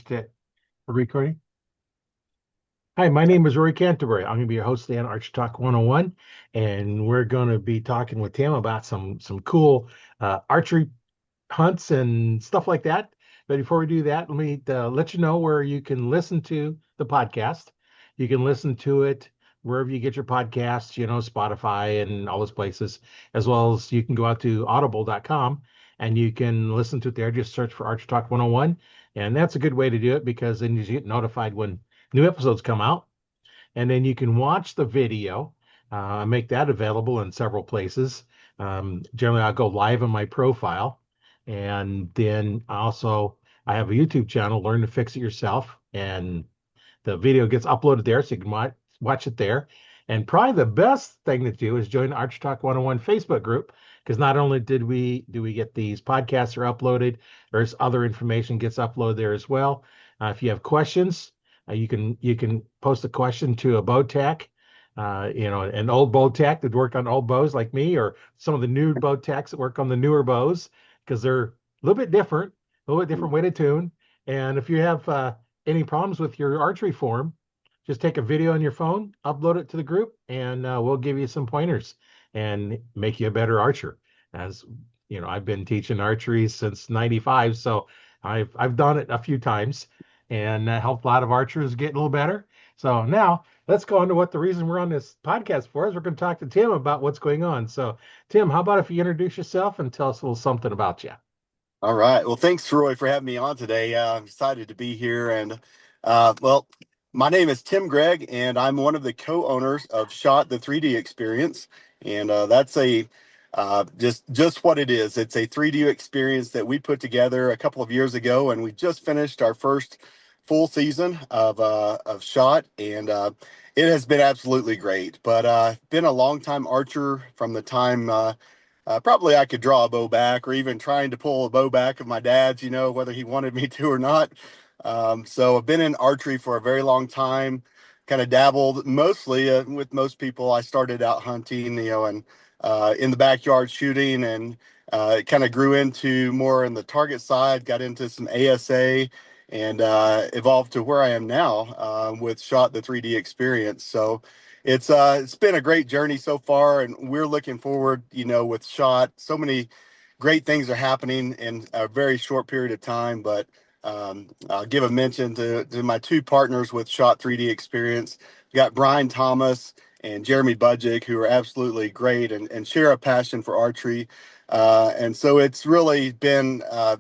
to recording. Hi, my name is Rory Canterbury. I'm going to be your host today on Archery Talk 101, and we're going to be talking with Tim about some cool archery hunts and stuff like that. But before we do that, let me let you know where you can listen to the podcast. You can listen to it wherever you get your podcasts, Spotify and all those places, as well as you can go out to audible.com and you can listen to it there. Just search for Archery Talk 101. And that's a good way to do it because then you get notified when new episodes come out. And then you can watch the video. I make that available in several places. Generally, I'll go live on my profile. And then also, I have a YouTube channel, Learn to Fix It Yourself. And the video gets uploaded there, so you can watch it there. And probably the best thing to do is join the Arch Talk 101 Facebook group, because not only do we get these podcasts are uploaded, there's other information gets uploaded there as well. If you have questions, you can post a question to a bow tech, an old bow tech that worked on old bows like me, or some of the new bow techs that work on the newer bows, because they're a little bit different way to tune. And if you have any problems with your archery form, just take a video on your phone, upload it to the group, and we'll give you some pointers and make you a better archer. As you know, I've been teaching archery since '95, so I've done it a few times and helped a lot of archers get a little better. So now let's go on to what the reason we're on this podcast for is. We're going to talk to Tim about what's going on. So Tim, how about if you introduce yourself and tell us a little something about you? All right. Well, thanks, Troy, for having me on today. I'm excited to be here. And my name is Tim Gregg, and I'm one of the co-owners of Shot the 3D Experience. And that's a just what it is. It's a 3D experience that we put together a couple of years ago, and we just finished our first full season of Shot, and it has been absolutely great. But been a long time archer from the time. Probably I could draw a bow back, or even trying to pull a bow back of my dad's, whether he wanted me to or not. So I've been in archery for a very long time, kind of dabbled mostly with most people. I started out hunting, and in the backyard shooting, and it kind of grew into more in the target side, got into some ASA, and evolved to where I am now with Shot the 3D Experience. So it's been a great journey so far, and we're looking forward, with Shot. So many great things are happening in a very short period of time. But I'll give a mention to my two partners with Shot 3D Experience. We got Brian Thomas and Jeremy Budgick, who are absolutely great and share a passion for archery. And so it's really been a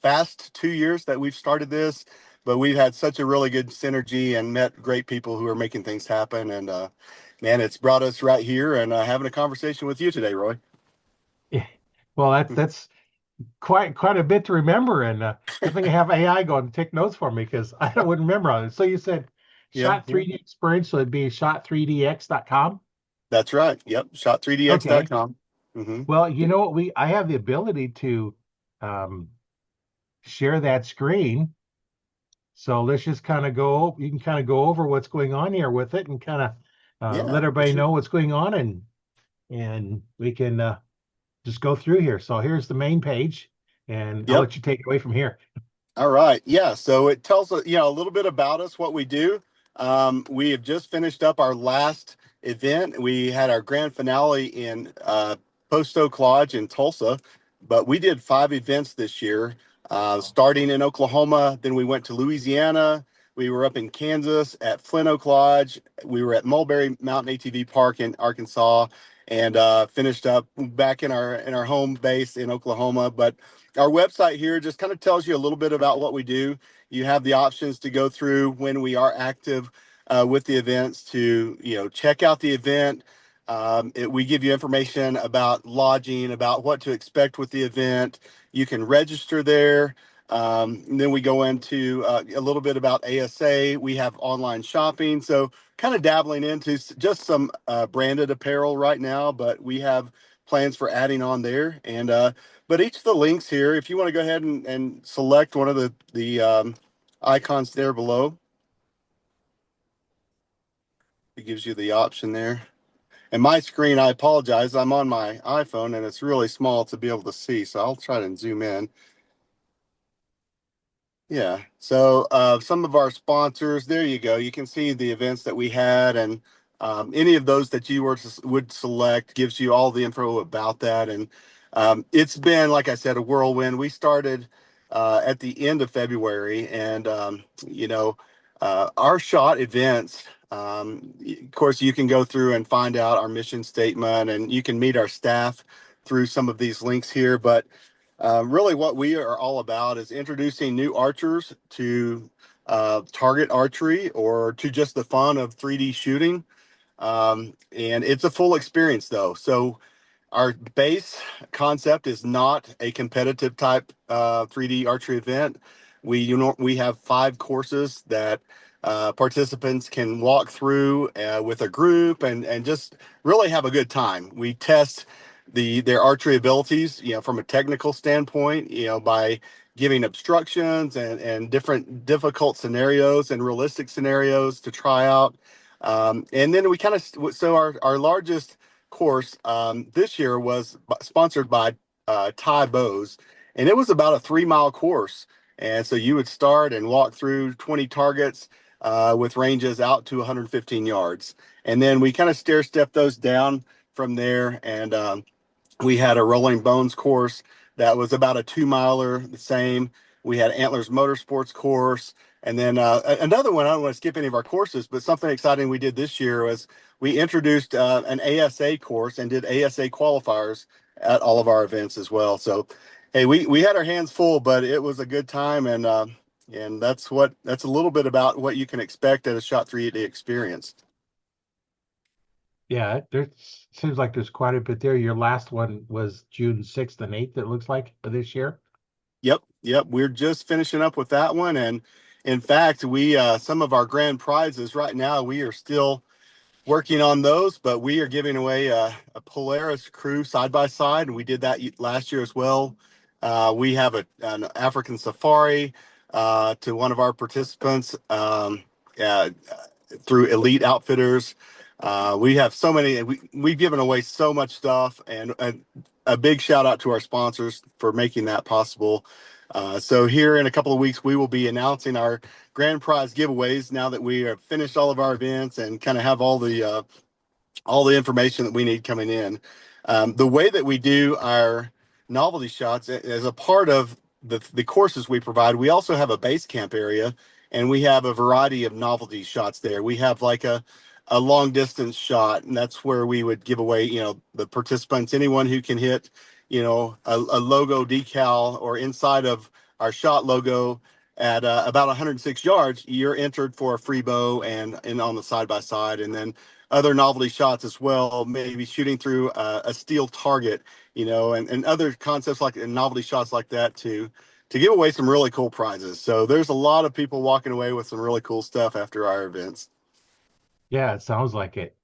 fast 2 years that we've started this, but we've had such a really good synergy and met great people who are making things happen. And man, it's brought us right here and having a conversation with you today, Roy. Yeah. Well, that's quite a bit to remember, and good thing I have AI going to take notes for me because I wouldn't remember all this. So you said Yeah, Shot yeah, 3D Experience, so it'd be shot3dx.com. that's right. Yep, Okay. shot3dx.com. Mm-hmm. Well, you know what? I have the ability to um, share that screen. So let's just kind of go. You can kind of go over what's going on here with it, and kind of Yeah, let for everybody sure. know what's going on, and we can just go through here. So here's the main page, and I'll Yep. let you take it away from here. All right. Yeah. So it tells us, a little bit about us, what we do. We have just finished up our last event. We had our grand finale in Post Oak Lodge in Tulsa, but we did 5 events this year, starting in Oklahoma. Then we went to Louisiana. We were up in Kansas at Flint Oak Lodge. We were at Mulberry Mountain ATV Park in Arkansas, and finished up back in our home base in Oklahoma. But our website here just kind of tells you a little bit about what we do. You have the options to go through when we are active with the events to, check out the event. We give you information about lodging, about what to expect with the event. You can register there. And then we go into a little bit about ASA. We have online shopping. So kind of dabbling into just some branded apparel right now, but we have plans for adding on there. And but each of the links here, if you want to go ahead and select one of the icons there below, it gives you the option there. And my screen, I apologize, I'm on my iPhone and it's really small to be able to see, so I'll try to zoom in. Yeah. So some of our sponsors, there you go. You can see the events that we had, and any of those that you would select gives you all the info about that. And it's been, like I said, a whirlwind. We started at the end of February, and our shot events. Of course, you can go through and find out our mission statement, and you can meet our staff through some of these links here. But really, what we are all about is introducing new archers to target archery or to just the fun of 3D shooting. And it's a full experience, though. So our base concept is not a competitive type 3D archery event. We have 5 courses that participants can walk through with a group and just really have a good time. We test their archery abilities, from a technical standpoint, by giving obstructions and different difficult scenarios and realistic scenarios to try out. And then we kind of so our largest course this year was sponsored by Thai Bows, and it was about a 3 mile course. And so you would start and walk through 20 targets with ranges out to 115 yards. And then we kind of stair step those down from there. And we had a Rolling Bones course that was about a 2 miler, the same. We had Antlers Motorsports course. And then another one, I don't want to skip any of our courses, but something exciting we did this year was we introduced an ASA course and did ASA qualifiers at all of our events as well. So, hey, we had our hands full, but it was a good time. And that's a little bit about what you can expect at a Shot 3D experience. Yeah, there seems like there's quite a bit there. Your last one was June 6th and 8th, it looks like, of this year. Yep, yep. We're just finishing up with that one, and in fact, we some of our grand prizes right now. We are still working on those, but we are giving away a Polaris Crew side by side, and we did that last year as well. We have an African Safari to one of our participants through Elite Outfitters. We have so many. We've given away so much stuff, and a big shout out to our sponsors for making that possible. So here in a couple of weeks, we will be announcing our grand prize giveaways now that we have finished all of our events and kind of have all the information that we need coming in. The way that we do our novelty shots as a part of the courses we provide, we also have a base camp area, and we have a variety of novelty shots there. We have like a long distance shot, and that's where we would give away, the participants, anyone who can hit, a logo decal or inside of our shot logo at about 106 yards, you're entered for a free bow and on the side by side. And then other novelty shots as well, maybe shooting through a steel target, and other concepts like and novelty shots like that to give away some really cool prizes. So there's a lot of people walking away with some really cool stuff after our events. Yeah, it sounds like it.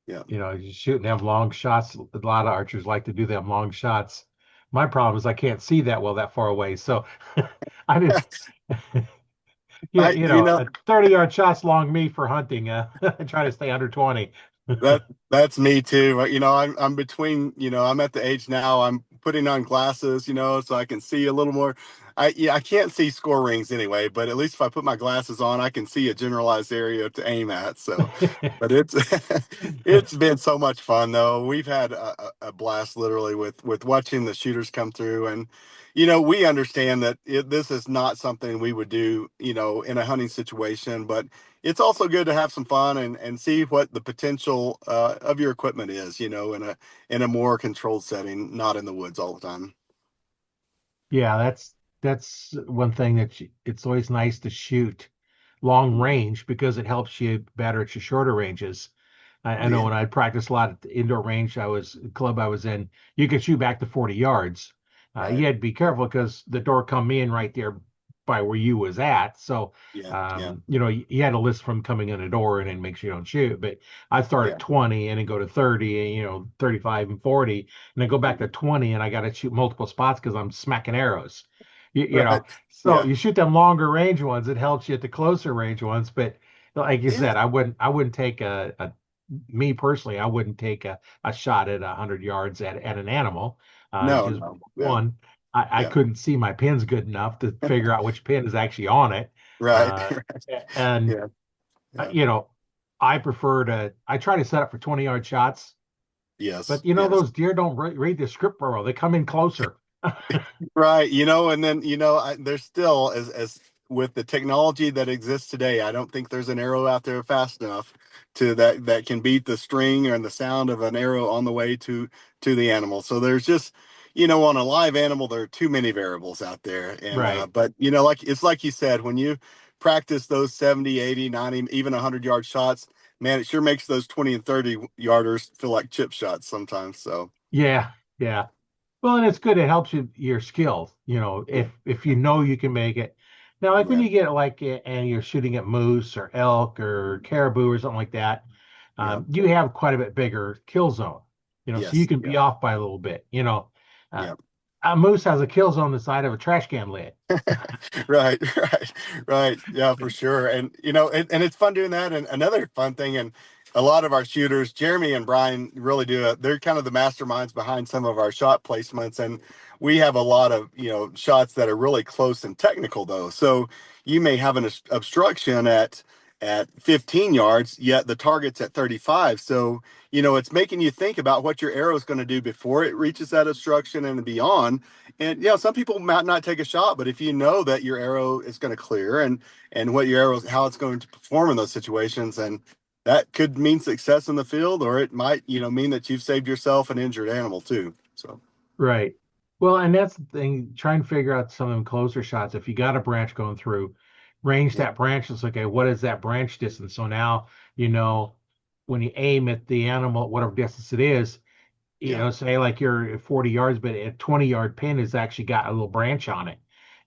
Yeah. You shoot them long shots. A lot of archers like to do them long shots. My problem is I can't see that well that far away. So I didn't, yeah, I, you know, a 30-yard shot's long me for hunting. I try to stay under 20. that's me too. I'm between, I'm at the age now I'm putting on glasses, so I can see a little more. I can't see score rings anyway, but at least if I put my glasses on, I can see a generalized area to aim at. So, but it's it's been so much fun though. We've had a blast literally with watching the shooters come through, and we understand that this is not something we would do, in a hunting situation, but it's also good to have some fun and see what the potential of your equipment is, in a more controlled setting, not in the woods all the time. Yeah, that's one thing it's always nice to shoot long range because it helps you better at your shorter ranges. I Oh know yeah, when I practiced a lot at the indoor range club I was in, you could shoot back to 40 yards. right. You had to be careful because the door come in right there by where you was at. So, Yeah, yeah, you had to list from coming in the door and then make sure you don't shoot. But I start yeah. at 20 and then go to 30 and, 35 and 40, and then go back to Mhm. 20 and I got to shoot multiple spots because I'm smacking arrows. Right. So Yeah, you shoot them longer range ones, it helps you at the closer range ones. But like you yeah. said, I wouldn't take me personally, I wouldn't take a shot at 100 yards at an animal. No, Because no, yeah. one, I Yeah. couldn't see my pins good enough to figure out which pin is actually on it. Right. Uh, Right. and Yeah. Yeah. you know, I try to set up for 20-yard shots, Yes. but you know, Yes. those deer don't read the script very well. They come in closer. Right. And then, there's still, as with the technology that exists today, I don't think there's an arrow out there fast enough that can beat the string and the sound of an arrow on the way to the animal. So there's just, on a live animal, there are too many variables out there. And, Right. but, it's like you said, when you practice those 70, 80, 90, even 100-yard shots, man, it sure makes those 20 and 30 yarders feel like chip shots sometimes. So, Yeah. Yeah. Well, and it's good. It helps your skills. yeah. If you know you can make it. Now, like when Yeah. you get like and you're shooting at moose or elk or caribou or something like that, Yeah. you have quite a bit bigger kill zone. So you Yes. can Yeah. be off by a little bit. Uh, Yeah. a moose has a kill zone the side of a trash can lid. Right, right, right. Yeah, for sure. And and it's fun doing that. And another fun thing, and a lot of our shooters, Jeremy and Brian, really do it. They're kind of the masterminds behind some of our shot placements, and we have a lot of shots that are really close and technical though. So you may have an obstruction at 15 yards, yet the target's at 35. So it's making you think about what your arrow is going to do before it reaches that obstruction and beyond. And some people might not take a shot, but if you know that your arrow is going to clear and what your arrow, how it's going to perform in those situations, and that could mean success in the field, or it might mean that you've saved yourself an injured animal too. So Right. Well, and that's the thing. Try and figure out some of them closer shots. If you got a branch going through, range yeah, that branch. It's okay. What is that branch distance? So now you know when you aim at the animal, whatever distance it is, yeah, say like you're at 40 yards, but a 20-yard pin has actually got a little branch on it.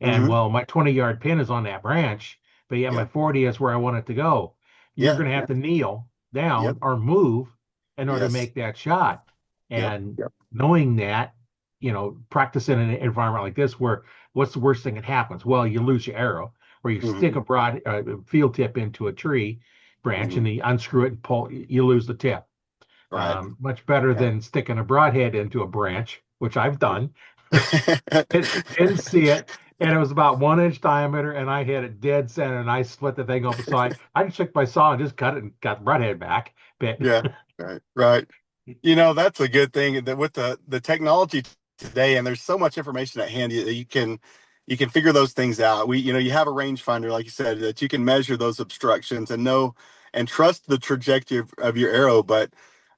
And mm-hmm, well, my 20-yard pin is on that branch, but yeah, yeah, my 40 is where I want it to go. You're yeah, going to have yeah, to kneel yep, down or move in order to yes, make that shot. yep, And yep, knowing that, practice in an environment like this where what's the worst thing that happens? Well, you lose your arrow or you stick mm-hmm, a broad field tip into a tree branch mm-hmm, and you unscrew it and pull, you lose the tip. right, Much better yeah. than sticking a broadhead into a branch, which I've done. Didn't see it, and it was about 1 inch diameter, and I hit it dead center, and I split the thing open. So I just took my saw and just cut it and got the broadhead back. But Yeah, right, right. That's a good thing that with the technology today, and there's so much information at hand, you can figure those things out. You have a rangefinder, like you said, that you can measure those obstructions and know and trust the trajectory of your arrow. But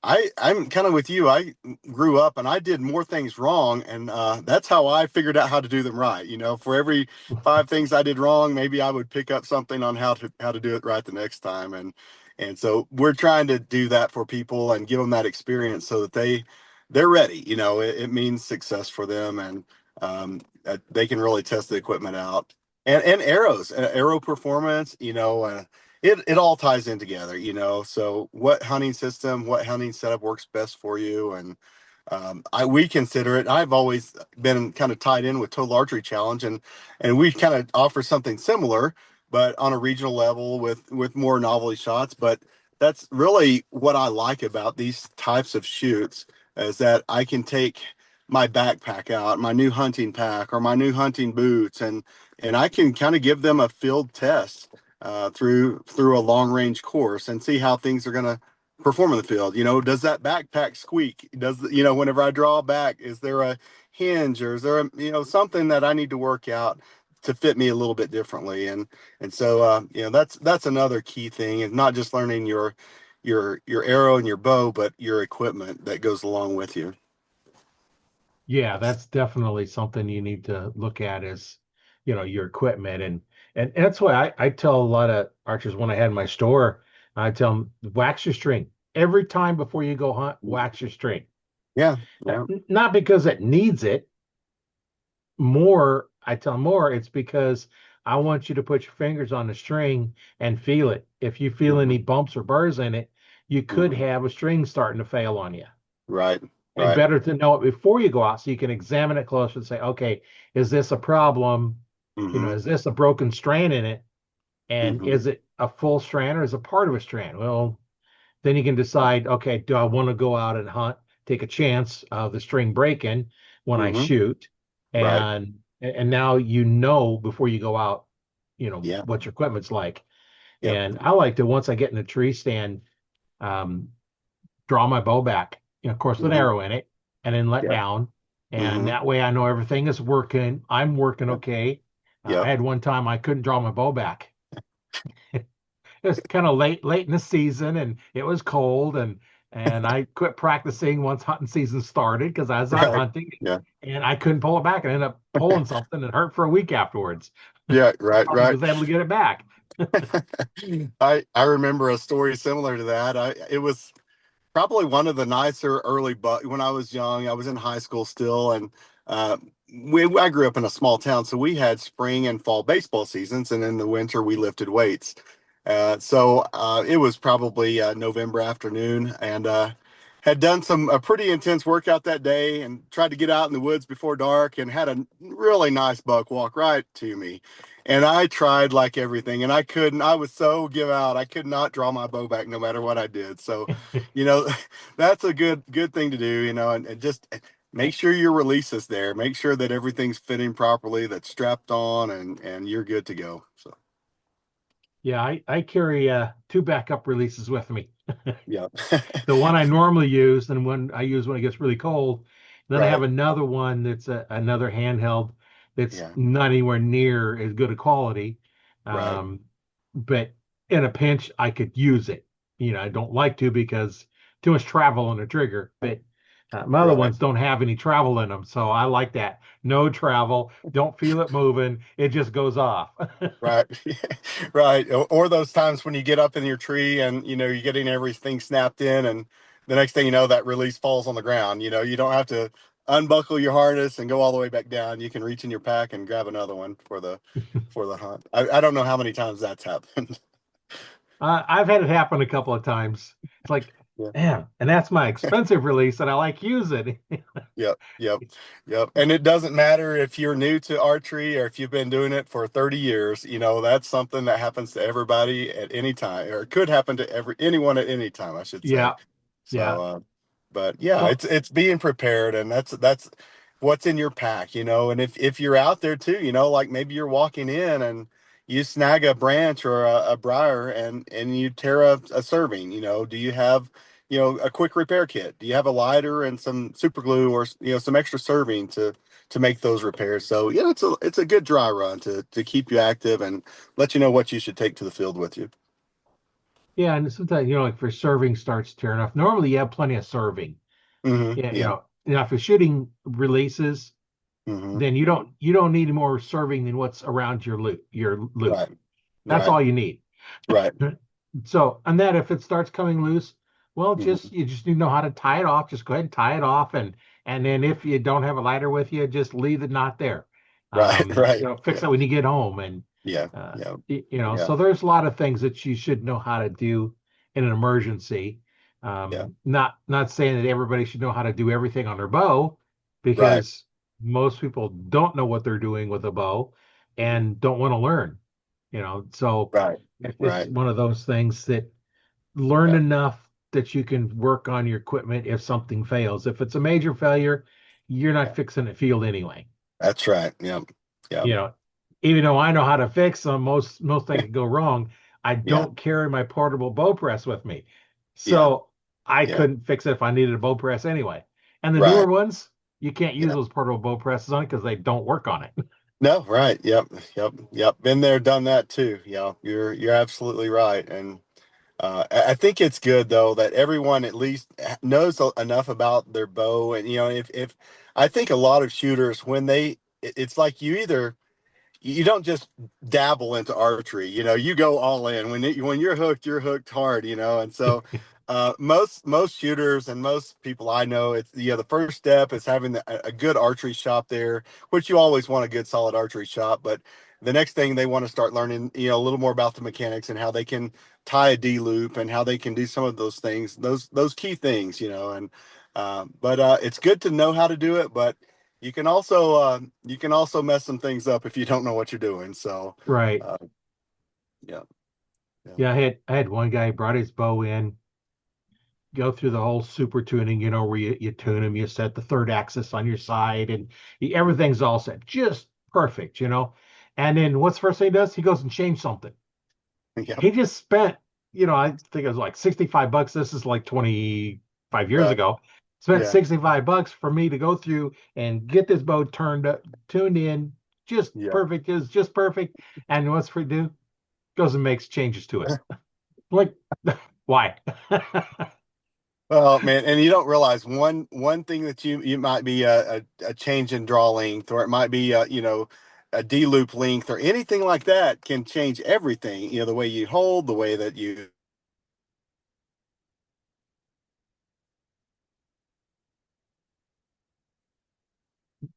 I'm kind of with you. I grew up and I did more things wrong, and that's how I figured out how to do them right. For every five things I did wrong, maybe I would pick up something on how to do it right the next time. And so we're trying to do that for people and give them that experience so that they're ready. It means success for them, and they can really test the equipment out. And arrows, arrow performance. It all ties in together. So what hunting system, what hunting setup works best for you, and we consider it. I've always been kind of tied in with Total Archery Challenge, and we kind of offer something similar, but on a regional level with more novelty shots. But that's really what I like about these types of shoots is that I can take my backpack out, my new hunting pack or my new hunting boots, and I can kind of give them a field test through a long range course and see how things are going to perform in the field. Does that backpack squeak? Whenever I draw back, is there a hinge or is there something that I need to work out to fit me a little bit differently? And so that's another key thing, and not just learning your arrow and your bow, but your equipment that goes along with you. yeah, that's definitely something you need to look at is, your equipment and that's why I tell a lot of archers when I had my store, I tell them wax your string every time before you go hunt, wax your string. Yeah, yeah, Not because it needs it, more, I tell more, it's because I want you to put your fingers on the string and feel it. If you feel hmm any bumps or burrs in it, you could hmm have a string starting to fail on you. right, And right, better to know it before you go out so you can examine it closer and say, okay, is this a problem? hmm Is this a broken strand in it? And hmm is it a full strand or is it part of a strand? Well, then you can decide, okay, do I want to go out and hunt, take a chance of the string breaking when I hmm shoot? Right. And now you know before you go out, Yeah. what your equipment's like. Yep. And I like to, once I get in the tree stand, um, draw my bow back, of course, with an Hmm. arrow in it, and then let Yep. down. And Hmm. that way I know everything is working. I'm working Yep. okay. I Yep. had one time I couldn't draw my bow back. It was kind of late in the season, and it was cold, and I quit practicing once hunting season started because I was out Right. hunting, Yeah. and I couldn't pull it back, and ended up pulling something and hurt for a week afterwards. Yeah. Right. Finally Right. was able to get it back. I remember a story similar to that. It was probably one of the nicer early, but when I was young, I was in high school still, and uh, I grew up in a small town, so we had spring and fall baseball seasons, and in the winter we lifted weights. So it was probably November afternoon, and had done some a pretty intense workout that day, and tried to get out in the woods before dark, and had a really nice buck walk right to me. And I tried like everything, and I couldn't. I was so give out. I could not draw my bow back no matter what I did. So, you know, that's a good thing to do, and just make sure your release is there. Make sure that everything's fitting properly, that's strapped on, and you're good to go. So Yeah, I carry two backup releases with me. yeah. The one I normally use, and when I use when it gets really cold. And then I have Right. another one that's another handheld that's Yeah. not anywhere near as good a quality. Right. Um, but in a pinch, I could use it. I don't like to because too much travel on the trigger. But my other Right. ones don't have any travel in them, so I like that. No travel, don't feel it moving. It just goes off. Right. Right. Or those times when you get up in your tree and you're getting everything snapped in, and the next thing you know that release falls on the ground. You don't have to unbuckle your harness and go all the way back down. You can reach in your pack and grab another one for the hunt. I don't know how many times that's happened. I've had it happen a couple of times. It's like, Yeah. man, and that's my expensive release that I like using. Yep, yep, yep. And it doesn't matter if you're new to archery or if you've been doing it for 30 years, that's something that happens to everybody at any time, or it could happen to anyone at any time, I should say. Yeah, So, yeah. but yeah, Well, it's being prepared, and that's what's in your pack, and if you're out there too, like maybe you're walking in and you snag a branch or a briar and you tear a serving, do you have a quick repair kit? Do you have a lighter and some super glue, or some extra serving to make those repairs? So yeah, it's a good dry run to keep you active and let you know what you should take to the field with you. yeah, and sometimes, like for serving starts tearing off. Normally you have plenty of serving. Yeah, Yeah. if you're shooting releases, Hmm. then you don't need more serving than what's around your loop. Right. That's Right. all you need. Right. So, and that if it starts coming loose, well, Hmm. you just need to know how to tie it off. Just go ahead and tie it off, and then if you don't have a lighter with you, just leave the knot there. Right. Right. Fix Yeah. it when you get home, and Yeah. Yeah. Yeah. So there's a lot of things that you should know how to do in an emergency. Yeah. Not saying that everybody should know how to do everything on their bow, Right. because most people don't know what they're doing with a bow Mhm. and don't want to learn. So Right. it's Right. one of those things that learn Yeah. enough that you can work on your equipment if something fails. If it's a major failure, you're not Yeah. fixing the field anyway. That's right. Yep. Yep. You know, Even though I know how to fix them, most things that go wrong, I Yeah. don't carry my portable bow press with me. Yeah. So I Yeah. couldn't fix it if I needed a bow press anyway. And the newer Right. ones, you can't use Yeah. those portable bow presses on it because they don't work on it. No, right. Yep. Yep. Yep. Been there, done that too. Yeah. You're absolutely right. And I think it's good though that everyone at least knows enough about their bow. And if I think a lot of shooters, when it's like you don't just dabble into archery. You go all in. When you're hooked hard. And so most shooters and most people I know, it's the first step is having a good archery shop there, which you always want a good solid archery shop. But the next thing they want to start learning, a little more about the mechanics and how they can tie a D loop and how they can do some of those things, those key things. But it's good to know how to do it, but you can also mess some things up if you don't know what you're doing. So Right. uh, yeah, yeah, Yeah, I had one guy brought his bow in, go through the whole super tuning, where you tune them, you set the third axis on your side, and everything's all set, just perfect. And then what's the first thing he does? He goes and changes something. Yep. He just spent, I think it was like $65. This is like 25 years Right. ago. Spent Yeah. $65 for me to go through and get this bow turned up, tuned in, just Yeah. perfect. Is just perfect. And what's for do? Goes and makes changes to it. Like, why? Oh man, and you don't realize one thing that you might be a change in draw length, or it might be a D loop length, or anything like that can change everything. The way you hold, the way that you.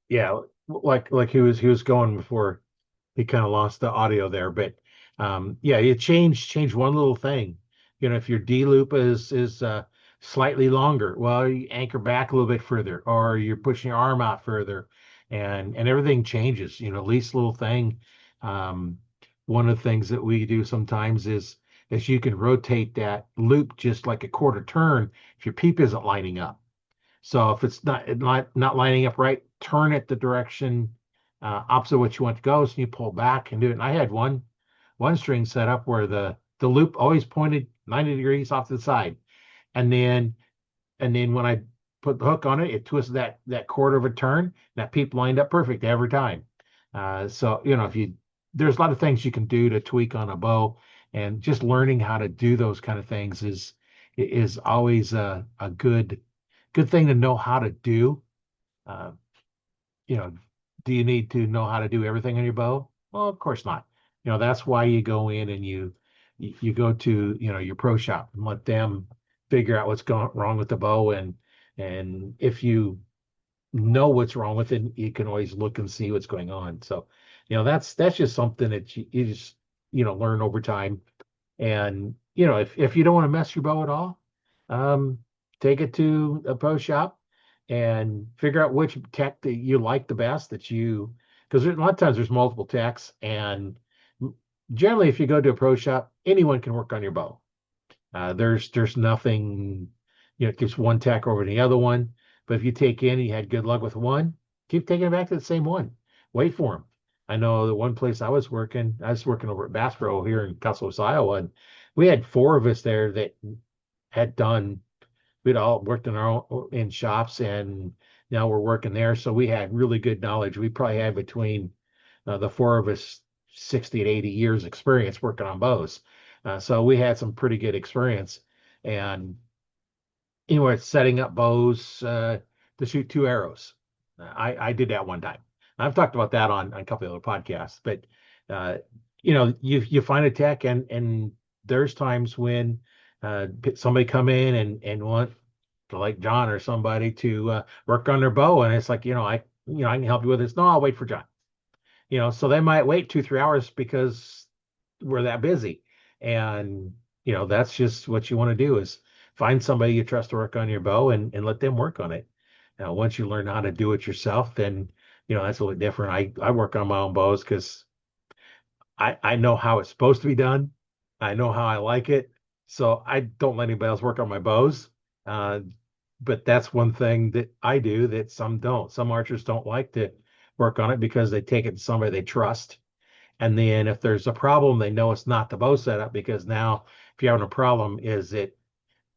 Yeah, like he was going before he kind of lost the audio there, but yeah, you change one little thing. If your D loop is slightly longer, well, you anchor back a little bit further, or you're pushing your arm out further, and everything changes. Least little thing. Um, One of the things that we do sometimes is you can rotate that loop just like a quarter turn if your peep isn't lining up. So if it's not lining up right, turn it the direction opposite what you want to go. So you pull back and do it. And I had one string set up where the loop always pointed 90 degrees off to the side, and then when I put the hook on it, it twisted that quarter of a turn. That peep lined up perfect every time. So if you there's a lot of things you can do to tweak on a bow, and just learning how to do those kind of things is always a good thing to know how to do. Uh, you know, do you need to know how to do everything on your bow? Well, of course not. That's why you go in and you go to your pro shop and let them figure out what's going wrong with the bow, and if you know what's wrong with it, you can always look and see what's going on. So, that's just something that you just learn over time. And if you don't want to mess your bow at all, um, take it to a pro shop and figure out which tech that you like the best. Because a lot of times there's multiple techs, and generally, if you go to a pro shop, anyone can work on your bow. There's nothing, there's one tech over the other one. But if you take in, and you had good luck with one, keep taking it back to the same one. Wait for them. I know the one place I was working over at Bass Pro here in Custis, Iowa, and we had four of us there that had done. We'd all worked in our own in shops, and now we're working there. So we had really good knowledge. We probably had between the four of us 60 to 80 years experience working on bows. So we had some pretty good experience. And it's setting up bows to shoot two arrows. I did that one time. I've talked about that on a couple of other podcasts, but uh, you find a tech, and there's times when somebody come in and want like John or somebody to work on their bow, and it's like I can help you with this. No, I'll wait for John. So they might wait 2 3 hours because we're that busy. And that's just what you want to do is find somebody you trust to work on your bow, and let them work on it. Now once you learn how to do it yourself, then that's a little different. I work on my own bows because I know how it's supposed to be done. I know how I like it. So I don't let anybody else work on my bows. Uh, but that's one thing that I do that some don't. Some archers don't like to work on it because they take it to somebody they trust. And then if there's a problem, they know it's not the bow setup, because now if you're having a problem, is it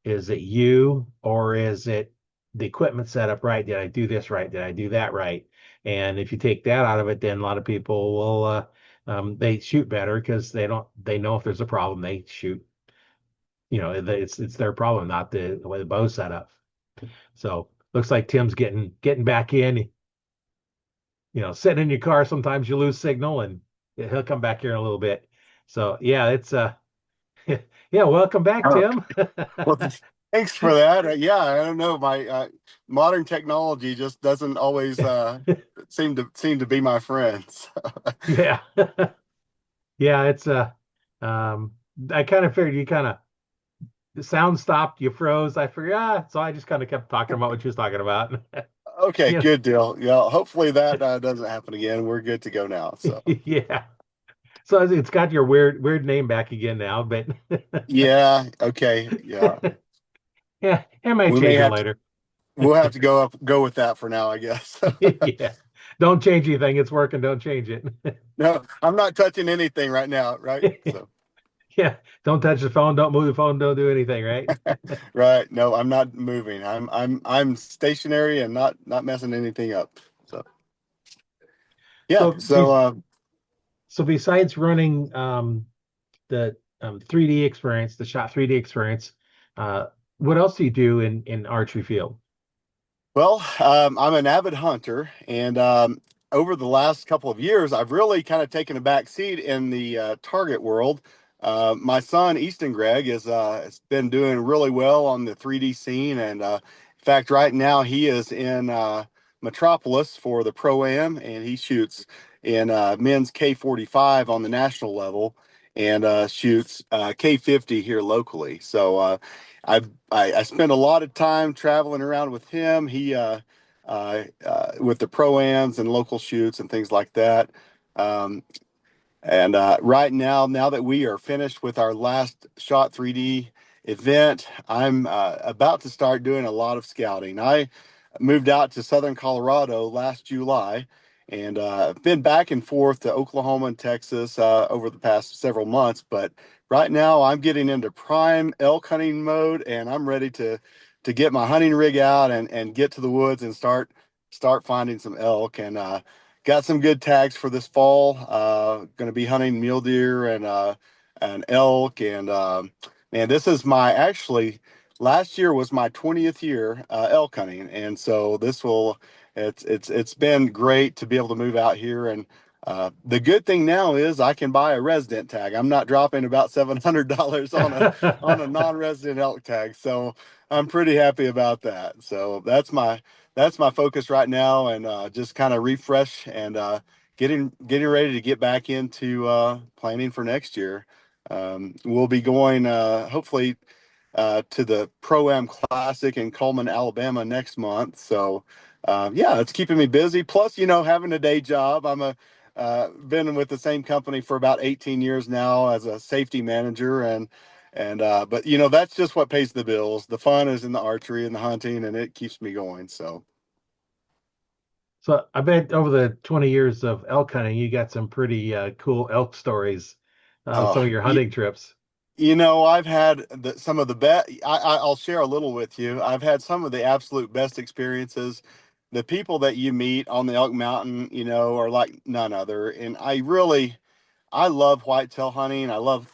you, or is it the equipment setup right? Did I do this right? Did I do that right? And if you take that out of it, then a lot of people will they shoot better because they know if there's a problem, they shoot. It's their problem, not the way the bow's set up. So looks like Tim's getting back in. Sitting in your car, sometimes you lose signal, and he'll come back here in a little bit. So yeah, it's yeah, welcome back, Oh, Tim. well, thanks for that. Yeah, I don't know. My modern technology just doesn't always seem to be my friend. Yeah. Yeah, it's I kind of figured you kind of the sound stopped, you froze. I figured, so I just kind of kept talking about what you was talking about. Okay, Yeah. good deal. Yeah, hopefully that doesn't happen again. We're good to go now. So Yeah. So it's got your weird name back again now, but yeah, okay, yeah. Yeah, it may We may change it have to later. we'll have to go with that for now, I guess. Yeah. Don't change anything. It's working. Don't change it. No, I'm not touching anything right now, right? So, Yeah. Don't touch the phone. Don't move the phone. Don't do anything, right? right. No, I'm not moving. I'm stationary and not messing anything up. So, yeah. So so besides running the 3D experience, the shot 3D experience, uh, what else do you do in archery field? Well, I'm an avid hunter, and over the last couple of years, I've really kind of taken a back seat in the target world. My son, Easton Gregg, has been doing really well on the 3D scene, and in fact, right now he is in Metropolis for the Pro-Am, and he shoots in men's K45 on the national level, and shoots K50 here locally. So I spend a lot of time traveling around with him. He with the pro-ams and local shoots and things like that. Um, and right now that we are finished with our last Shot 3D event, I'm about to start doing a lot of scouting. I moved out to Southern Colorado last July, and been back and forth to Oklahoma and Texas over the past several months. But right now, I'm getting into prime elk hunting mode, and I'm ready to get my hunting rig out and get to the woods and start finding some elk. And got some good tags for this fall. Going to be hunting mule deer and elk. And man, this is my actually last year was my 20th year elk hunting, and so this will it's been great to be able to move out here. And the good thing now is I can buy a resident tag. I'm not dropping about $700 on a non-resident elk tag, so I'm pretty happy about that. So that's my focus right now, and just kind of refresh and getting ready to get back into planning for next year. We'll be going hopefully to the Pro-Am Classic in Coleman, Alabama next month. So yeah, it's keeping me busy. Plus, having a day job. I'm a been with the same company for about 18 years now as a safety manager, and but that's just what pays the bills. The fun is in the archery and the hunting, and it keeps me going. So So I bet over the 20 years of elk hunting, you got some pretty cool elk stories on some uh, of your you, hunting trips. I've had some of the best. I'll share a little with you. I've had some of the absolute best experiences. The people that you meet on the Elk Mountain, are like none other. And I love whitetail hunting. I love,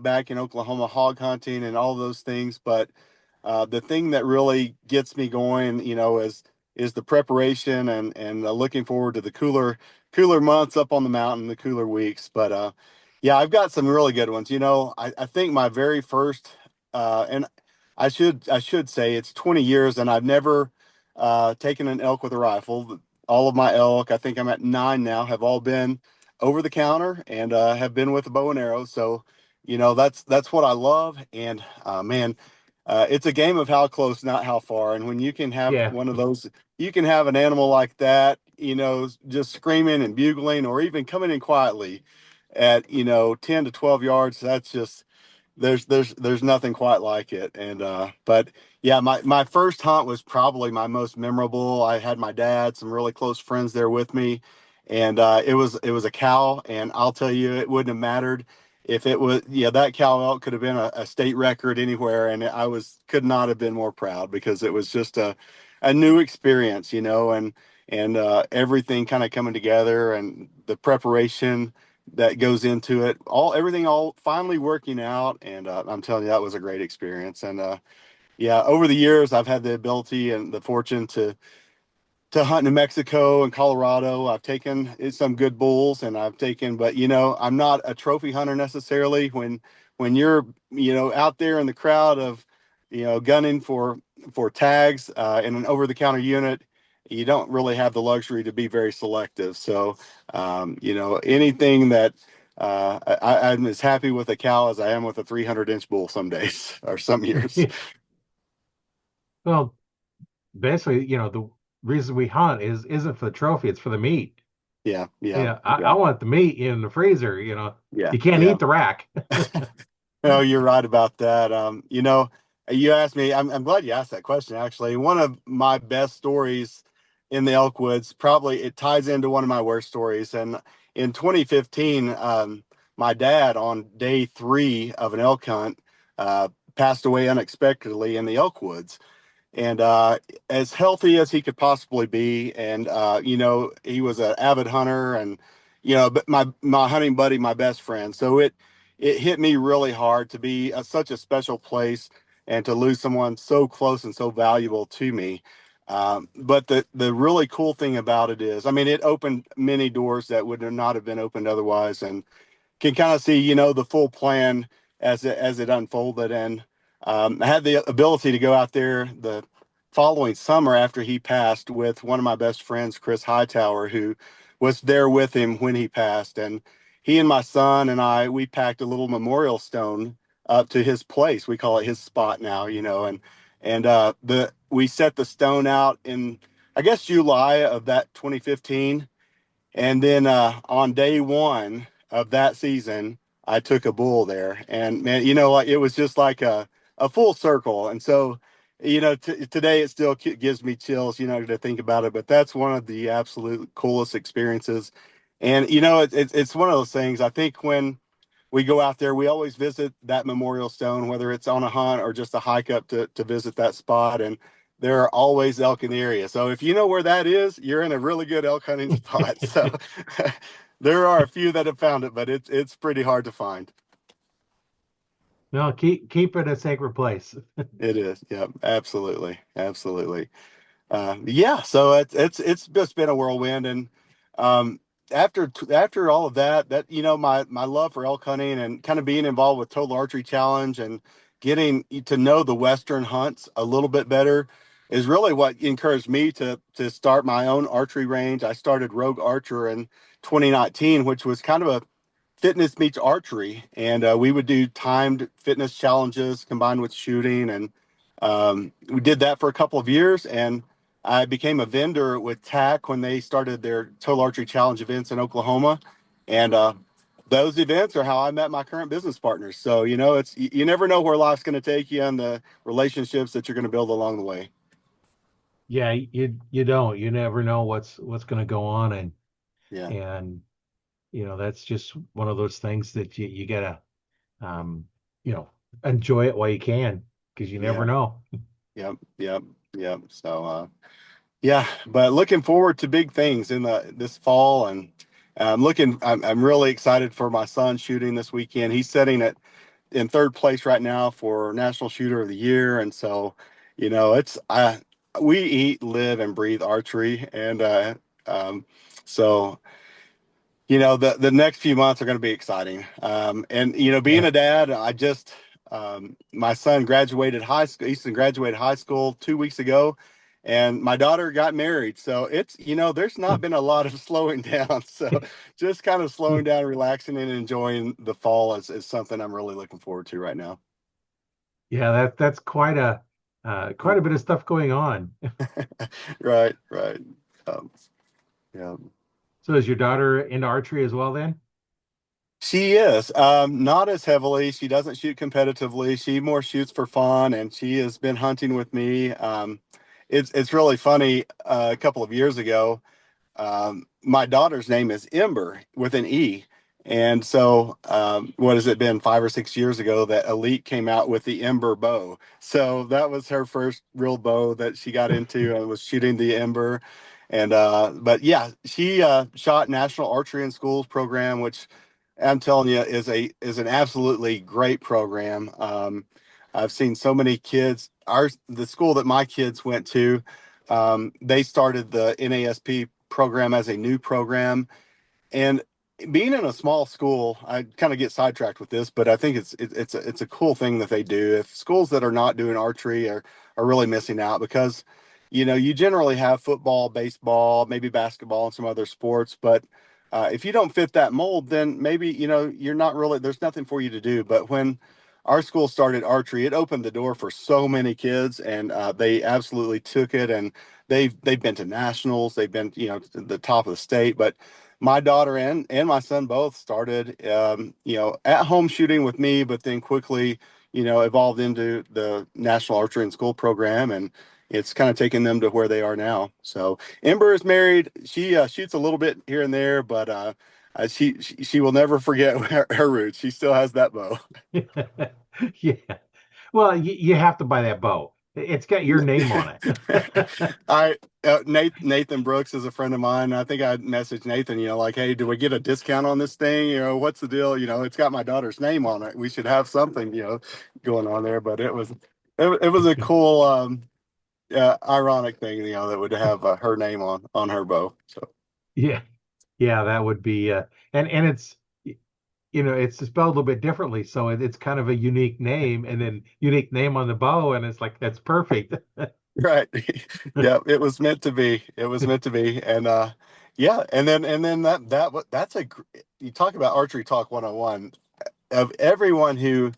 back in Oklahoma, hog hunting and all those things. But the thing that really gets me going, is the preparation and looking forward to the cooler months up on the mountain, the cooler weeks. But yeah, I've got some really good ones. I think my very first, and I should say it's 20 years, and I've never taken an elk with a rifle. All of my elk, I think I'm at 9 now, have all been over the counter and have been with a bow and arrow. So, that's what I love. And man, it's a game of how close, not how far. And when you can have Yeah. one of those, you can have an animal like that, just screaming and bugling, or even coming in quietly at 10 to 12 yards. That's just there's nothing quite like it. And but yeah, my first hunt was probably my most memorable. I had my dad, some really close friends there with me, and it was a cow. And I'll tell you, it wouldn't have mattered if it was, yeah, that cow elk could have been a state record anywhere, and I could not have been more proud, because it was just a new experience, and everything kind of coming together, and the preparation that goes into it, everything all finally working out. And I'm telling you, that was a great experience. And yeah, over the years, I've had the ability and the fortune to hunt New Mexico and Colorado. I've taken some good bulls, and but I'm not a trophy hunter necessarily. When you're, out there in the crowd of, gunning for tags in an over the counter unit, you don't really have the luxury to be very selective. So, anything that I'm as happy with a cow as I am with a 300-inch bull some days or some years. Well, basically, the reason we hunt isn't for the trophy, it's for the meat. Yeah, yeah, Yeah, I yeah, want the meat in the freezer, yeah, You can't yeah. eat the rack. No, you're right about that. You asked me, I'm glad you asked that question, actually. One of my best stories in the elk woods, probably it ties into one of my worst stories. And in 2015, my dad, on day 3 of an elk hunt, passed away unexpectedly in the elk woods. And as healthy as he could possibly be. And he was an avid hunter, and but my hunting buddy, my best friend. So it hit me really hard to be such a special place and to lose someone so close and so valuable to me. But the really cool thing about it is, I mean, it opened many doors that would not have been opened otherwise, and can kind of see, the full plan as it unfolded. And I had the ability to go out there the following summer after he passed with one of my best friends, Chris Hightower, who was there with him when he passed. And he and my son and I, we packed a little memorial stone up to his place. We call it his spot now, and the we set the stone out in, I guess, July of that 2015. And then on day 1 of that season, I took a bull there, and man, like, it was just like a full circle. And so, today it still gives me chills, to think about it. But that's one of the absolute coolest experiences. And it's one of those things. I think when we go out there, we always visit that memorial stone, whether it's on a hunt or just a hike up to visit that spot. And there are always elk in the area. So if you know where that is, you're in a really good elk hunting spot. So there are a few that have found it, but it's pretty hard to find. No, keep it a sacred place. It is. Yeah, absolutely. Absolutely. Yeah, so it's just been a whirlwind. And after all of that, my love for elk hunting and kind of being involved with Total Archery Challenge and getting to know the Western hunts a little bit better is really what encouraged me to start my own archery range. I started Rogue Archer in 2019, which was kind of a fitness meets archery, and we would do timed fitness challenges combined with shooting. And we did that for a couple of years, and I became a vendor with TAC when they started their Total Archery Challenge events in Oklahoma. And those events are how I met my current business partners. So, it's you never know where life's going to take you and the relationships that you're going to build along the way. Yeah, you don't. You never know what's going to go on, Yeah. and that's just one of those things that you gotta um you know enjoy it while you can, because you never Yeah. know. Yep. Yep. Yep. So, yeah, but looking forward to big things in this fall. And I'm really excited for my son shooting this weekend. He's setting it in 3rd place right now for National Shooter of the Year. And so, it's we eat, live, and breathe archery. And um, so the next few months are going to be exciting. And being Yeah. a dad, my son graduated high school. Easton graduated high school 2 weeks ago, and my daughter got married. So it's there's not been a lot of slowing down. So just kind of slowing down, relaxing, and enjoying the fall is something I'm really looking forward to right now. Yeah, that's quite a bit of stuff going on. Right, right. Um, yeah. So is your daughter into archery as well then? She is not as heavily. She doesn't shoot competitively. She more shoots for fun, and she has been hunting with me. It's really funny. A couple of years ago, my daughter's name is Ember with an E. And so, what has it been, 5 or 6 years ago that Elite came out with the Ember bow? So that was her first real bow that she got into and was shooting the Ember. And, but yeah, she shot National Archery in Schools program, which I'm telling you is an absolutely great program. I've seen so many kids. The school that my kids went to, they started the NASP program as a new program. And being in a small school, I kind of get sidetracked with this, but I think it's a cool thing that they do. If schools that are not doing archery are really missing out, because you generally have football, baseball, maybe basketball, and some other sports. But if you don't fit that mold, then maybe you're not really, there's nothing for you to do. But when our school started archery, it opened the door for so many kids, and they absolutely took it. And they've been to nationals, they've been to the top of the state. But my daughter and my son both started at home shooting with me, but then quickly evolved into the National Archery and School program, and it's kind of taken them to where they are now. So Ember is married. She shoots a little bit here and there, but she will never forget her roots. She still has that bow. Yeah. Well, you have to buy that bow. It's got your name on it. I Nathan Brooks is a friend of mine. I think I messaged Nathan, like, hey, do we get a discount on this thing? What's the deal? It's got my daughter's name on it. We should have something, going on there. But it was a cool, ironic thing, that would have her name on her bow. So Yeah. Yeah, that would be and it's it's spelled a little bit differently, so it's kind of a unique name and then unique name on the bow, and it's like that's perfect. right, yeah, it was meant to be. It was meant to be, and yeah, and then that's you talk about Archery Talk 101 of everyone who.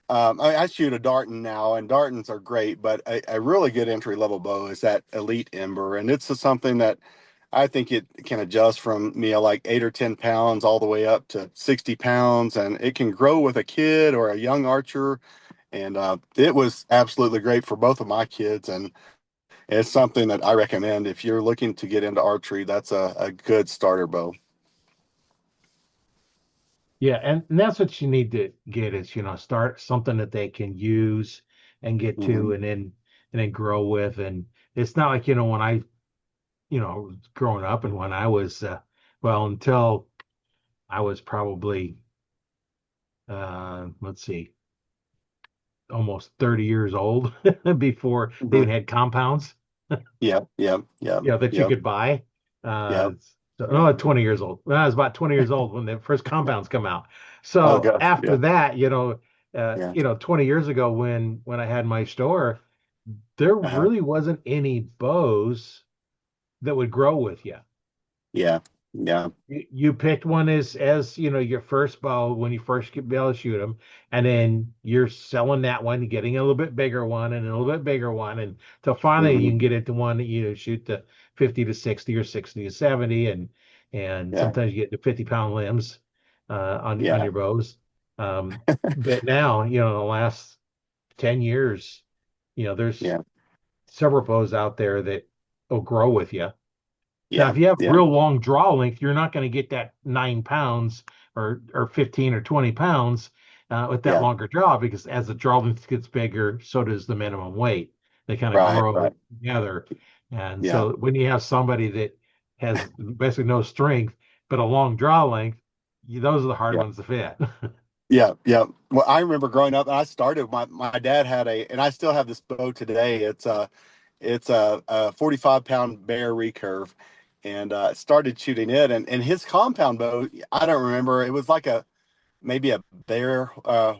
I shoot a Darton now, and Dartons are great, but a really good entry level bow is that Elite Ember, and it's just something that I think it can adjust from like 8 or 10 pounds all the way up to 60 pounds, and it can grow with a kid or a young archer. And it was absolutely great for both of my kids, and it's something that I recommend if you're looking to get into archery. That's a good starter bow. Yeah, and that's what you need to get is, start something that they can use and get Hmm. to and then grow with. And it's not like, when I, growing up and when I was well, until I was probably let's see, almost 30 years old before they even Hmm. had compounds, Yep, yep, yep, that you yep, could buy. Uh, yep. so, no, 20 years old. Well, I was about 20 years old when the first compounds come out. Oh So gosh, after yeah, that, yeah. 20 years ago when I had my store, there Uh-huh. really wasn't any bows that would grow with you. Yeah, yeah. You picked one as your first bow when you first get be able to shoot them, and then you're selling that one, getting a little bit bigger one and a little bit bigger one, and till finally you Hmm. can get into one that shoot the 50 to 60 or 60 to 70, and Yeah, sometimes you get to 50-pound limbs on yeah, your bows. But now the last 10 years, there's yeah, several bows out there that will grow with you. Now, yeah, if you have yeah. real long draw length, you're not going to get that 9 pounds or 15 or 20 pounds with that Yeah. longer draw because as the draw length gets bigger, so does the minimum weight. They kind of Right, grow right. together. And Yeah, so when you have somebody that has basically no strength but a long draw length, those are the hard yeah, ones to fit. yeah, yeah. Well, I remember growing up, and I started. My dad had and I still have this bow today. It's a 45-pound bear recurve, and started shooting it. And his compound bow, I don't remember. It was like maybe a bear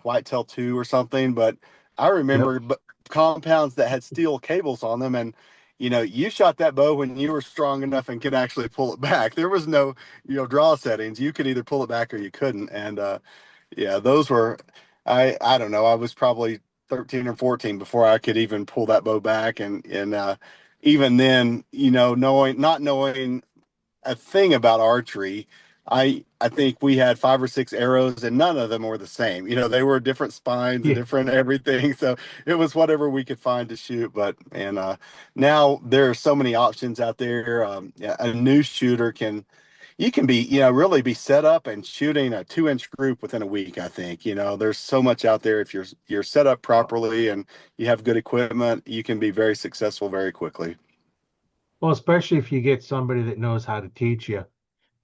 whitetail 2 or something, but I Yep. remember compounds that had steel cables on them, and you shot that bow when you were strong enough and could actually pull it back. There was no draw settings. You could either pull it back or you couldn't. And yeah, those were, I don't know, I was probably 13 or 14 before I could even pull that bow back. And even then, not knowing a thing about archery, I think we had 5 or 6 arrows, and none of them were the same. They were different spines and Yeah. different everything. So it was whatever we could find to shoot. But and now there are so many options out there. Yeah, a new shooter you can be really be set up and shooting a 2-inch group within a week. I think there's so much out there. If you're set up properly and you have good equipment, you can be very successful very quickly. Well, especially if you get somebody that knows how to teach you.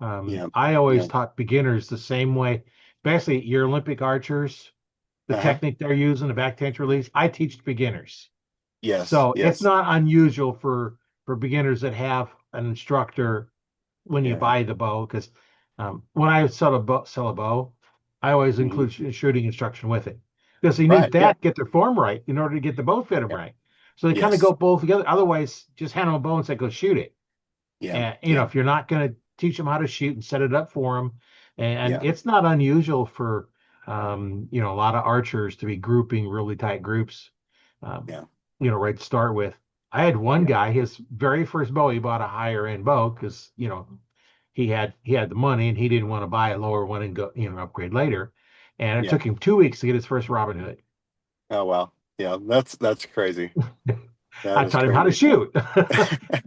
Yeah, I always yeah, taught beginners the same way. Basically, your Olympic archers, the uh-huh. technique they're using, the back tension release, I teach beginners. Yes, So it's yes, not unusual for beginners that have an instructor when you yeah. buy the bow, because when I sell a bow, I always Hmm. include shooting instruction with it because you need Right. Yeah. that to get their form right in order to get the bow fit them Yeah. right. So they kind of Yes. go both together. Otherwise, just hand them a bow and say, go shoot it. Yeah. And Yeah. if you're not going to teach them how to shoot and set it up for them, and Yeah. it's not unusual for a lot of archers to be grouping really tight groups, um, Yeah. right to start with. I had one Yeah. guy, his very first bow, he bought a higher end bow because he had the money and he didn't want to buy a lower one and go upgrade later. And it Yeah. took him 2 weeks to get his first Robin Hood. Oh wow. Yeah, that's crazy. That I is taught him how to crazy. shoot.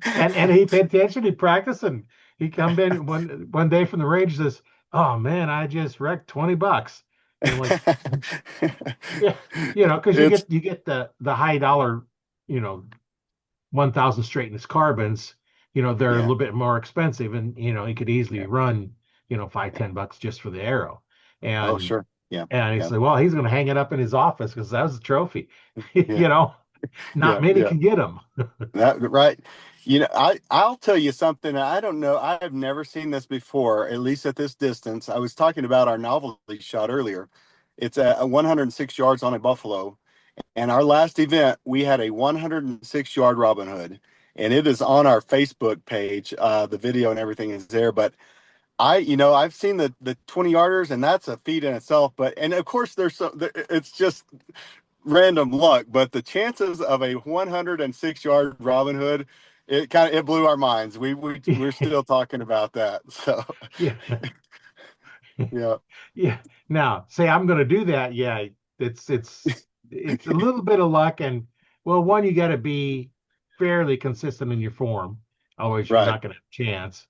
And he paid attention, he practiced, and he come in one day from the range and says, "Oh man, I just wrecked $20." And I'm like, yeah, because you It's get the high dollar, you know, 1,000 straightness carbons, they're a yeah. little bit more expensive, and you could easily Yeah. run, five, $10 just for the arrow. Oh, And sure. Yeah. and he Yeah. said, well, he's going to hang it up in his office because that was a trophy. Yeah. you know, Not Yeah. many Yeah. can get them. That right. I'll tell you something. I don't know. I have never seen this before, at least at this distance. I was talking about our novelty shot earlier. It's a 106 yards on a buffalo. And our last event, we had a 106-yard Robin Hood, and it is on our Facebook page. The video and everything is there. But I've seen the 20 yarders, and that's a feat in itself. But and of course, it's just random luck. But the chances of a 106-yard Robin Hood, it blew our minds. We're still talking about that. So Yeah. yeah, Yeah. Now, say I'm going to do that. Yeah, it's it's it's a little bit of luck, and well, one, you got to be fairly consistent in your form. Otherwise, you're right. not going to have a chance.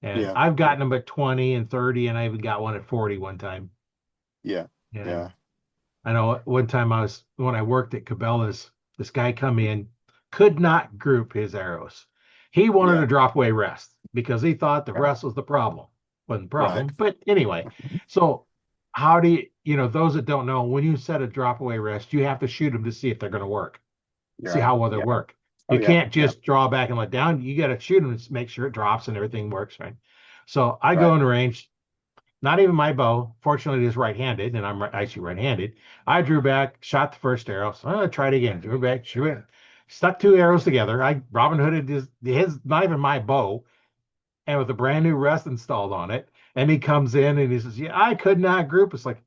And Yeah, I've gotten them at 20 and 30, and I even got one at 40 one time. yeah, And yeah, I know one time when I worked at Cabela's, this guy come in, could not group his arrows. He wanted yeah. a drop away rest because he thought the Yeah. rest was the problem. Wasn't the Right. problem. But anyway, so how do those that don't know, when you set a drop away rest, you have to shoot them to see if they're going to work, You're see right. how well they Yeah. work. Oh You yeah. can't Yeah. just draw back and let down. You got to shoot them to make sure it drops and everything works right. So I go Right. in the range, not even my bow. Fortunately, it is right-handed, and I shoot right-handed. I drew back, shot the first arrow. So I tried again. Drew back, shoot it. Stuck two arrows together. I Robin Hooded his not even my bow, and with a brand new rest installed on it. And he comes in and he says, "Yeah, I could not group." It's like,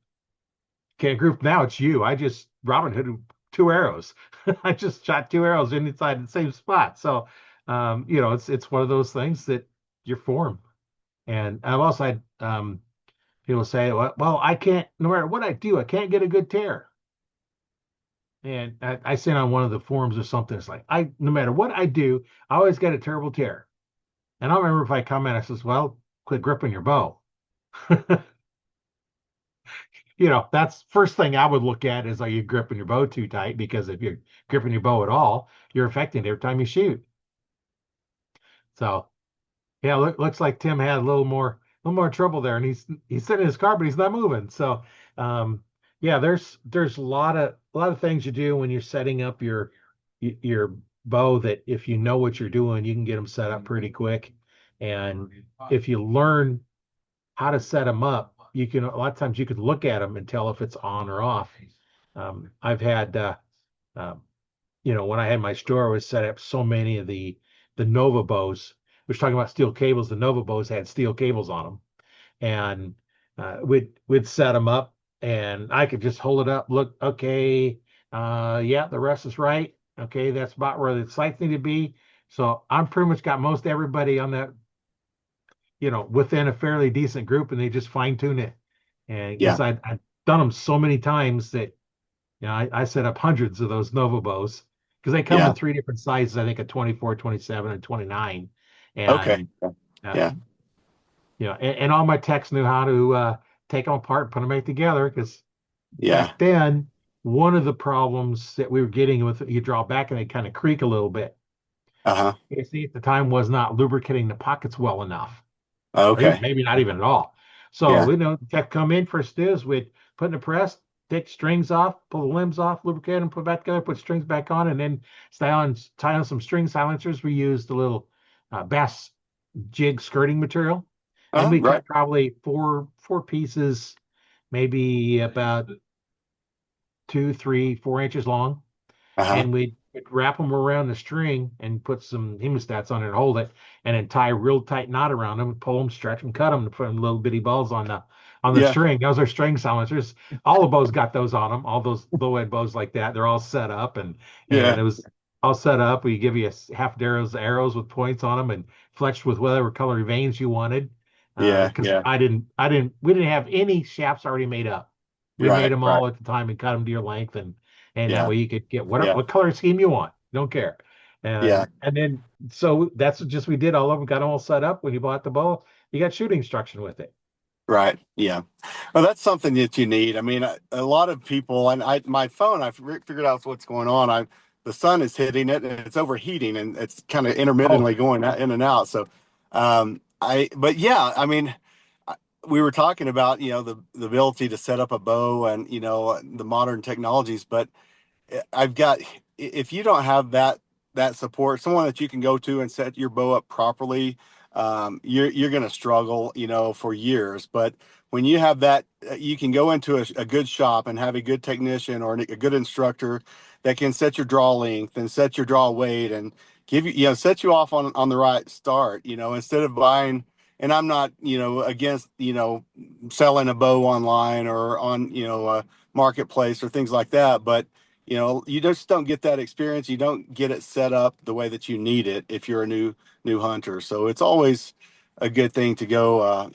can't group now. It's you. I just Robin Hooded two arrows. I just shot two arrows inside the same spot. So, it's one of those things that your form. And I've also had people say, well, I can't, no matter what I do, I can't get a good tear. And I seen on one of the forums or something, it's like, no matter what I do, I always get a terrible tear. And I remember if I comment, I says, well, quit gripping your bow. That's first thing I would look at is, are you gripping your bow too tight? Because if you're gripping your bow at all, you're affecting it every time you shoot. So yeah, looks like Tim had a little more trouble there, and he's sitting in his car, but he's not moving. So, yeah, there's a lot of things you do when you're setting up your bow that if you know what you're doing, you can get them set up pretty quick. And if you learn how to set them up, you can a lot of times you can look at them and tell if it's on or off. I've had um, when I had my store, I was set up so many of the Nova bows. We are talking about steel cables. The Nova bows had steel cables on them, and we'd set them up, and I could just hold it up, look, okay, yeah, the rest is right. Okay, that's about where the sights need to be. So I'm pretty much got most everybody on that, within a fairly decent group, and they just fine tune it. And Yeah. because I've done them so many times that I set up hundreds of those Nova bows because they come in Yeah. three different sizes, I think a 24, 27, and 29. Okay. And, Yeah. um, and all my techs knew how to take them apart and put them back together because Yeah. back then, one of the problems that we were getting with you draw back and they kind of creak a little bit. Uh-huh. You see, at the time was not lubricating the pockets well enough, or even Okay. maybe not even at all. So Yeah. we know tech come in first is we'd put in the press, take strings off, pull the limbs off, lubricate them, put it back together, put strings back on, and then tie on some string silencers. We used a little bass jig skirting material, and Uh-huh. we Right. cut probably four pieces, maybe about 2, 3, 4 inches long, Uh-huh. and we'd wrap them around the string and put some hemostats on it and hold it, and then tie a real tight knot around them, pull them, stretch them, cut them, and put them little bitty balls on the Yeah. string. Those are string silencers. All the bows got those on them. All those low end bows like that, they're all set up, and Yeah. it was all set up. We give you half arrows with points on them and fletched with whatever color veins you wanted. Yeah. Because Yeah. we didn't have any shafts already made up. We made Right. them Right. all at the time and cut them to your length, and and that Yeah. way you could get whatever Yeah. what color scheme you want. Don't care. Yeah. And then so that's just we did all of them, got them all set up. When you bought the bow, you got shooting instruction with it. Right. Yeah. Well, that's something that you need. I mean, a lot of people, and my phone, I've figured out what's going on. The sun is hitting it and it's overheating and it's kind of Oh, intermittently going in and out. So, but yeah, I mean, I- we were talking about, the ability to set up a bow and, the modern technologies, but I've got if you don't have that support, someone that you can go to and set your bow up properly, you're going to struggle, for years. But when you have that, you can go into a good shop and have a good technician or a good instructor that can set your draw length and set your draw weight and give you, set you off on the right start, instead of buying. And I'm not, against, selling a bow online or on, a marketplace or things like that, but you just don't get that experience. You don't get it set up the way that you need it if you're a new hunter. So it's always a good thing to go,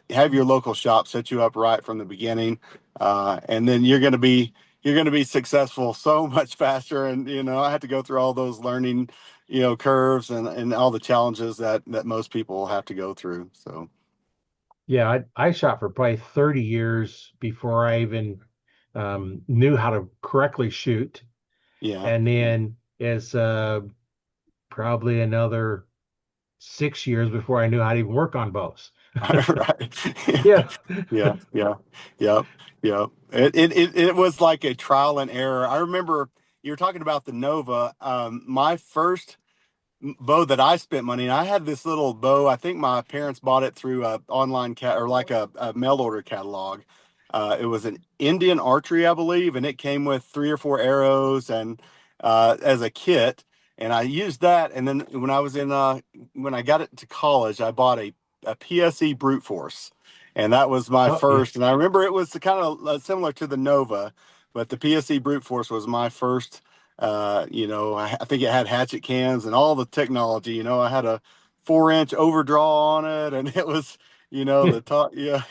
have your local shop set you up right from the beginning, and then you're going to be successful so much faster. And I had to go through all those learning, curves and all the challenges that most people have to go through. So yeah, I shot for probably 30 years before I even knew how to correctly shoot. yeah, And yeah. then it's probably another 6 years before I knew how to even work on bows. Right. Yeah. Yeah, yeah, yeah, yeah. It was like a trial and error. I remember you were talking about the Nova. My first bow that I spent money, and I had this little bow. I think my parents bought it through a online cat or like a mail order catalog. It was an Indian archery, I believe, and it came with 3 or 4 arrows and as a kit. And I used that. And then when I got it to college, I bought a PSE brute force, and that was my Oh, yeah. first. And I remember it was kind of similar to the Nova, but the PSE brute force was my first. I think it had hatchet cams and all the technology. I had a 4-inch overdraw on it, and it was, the top, yeah,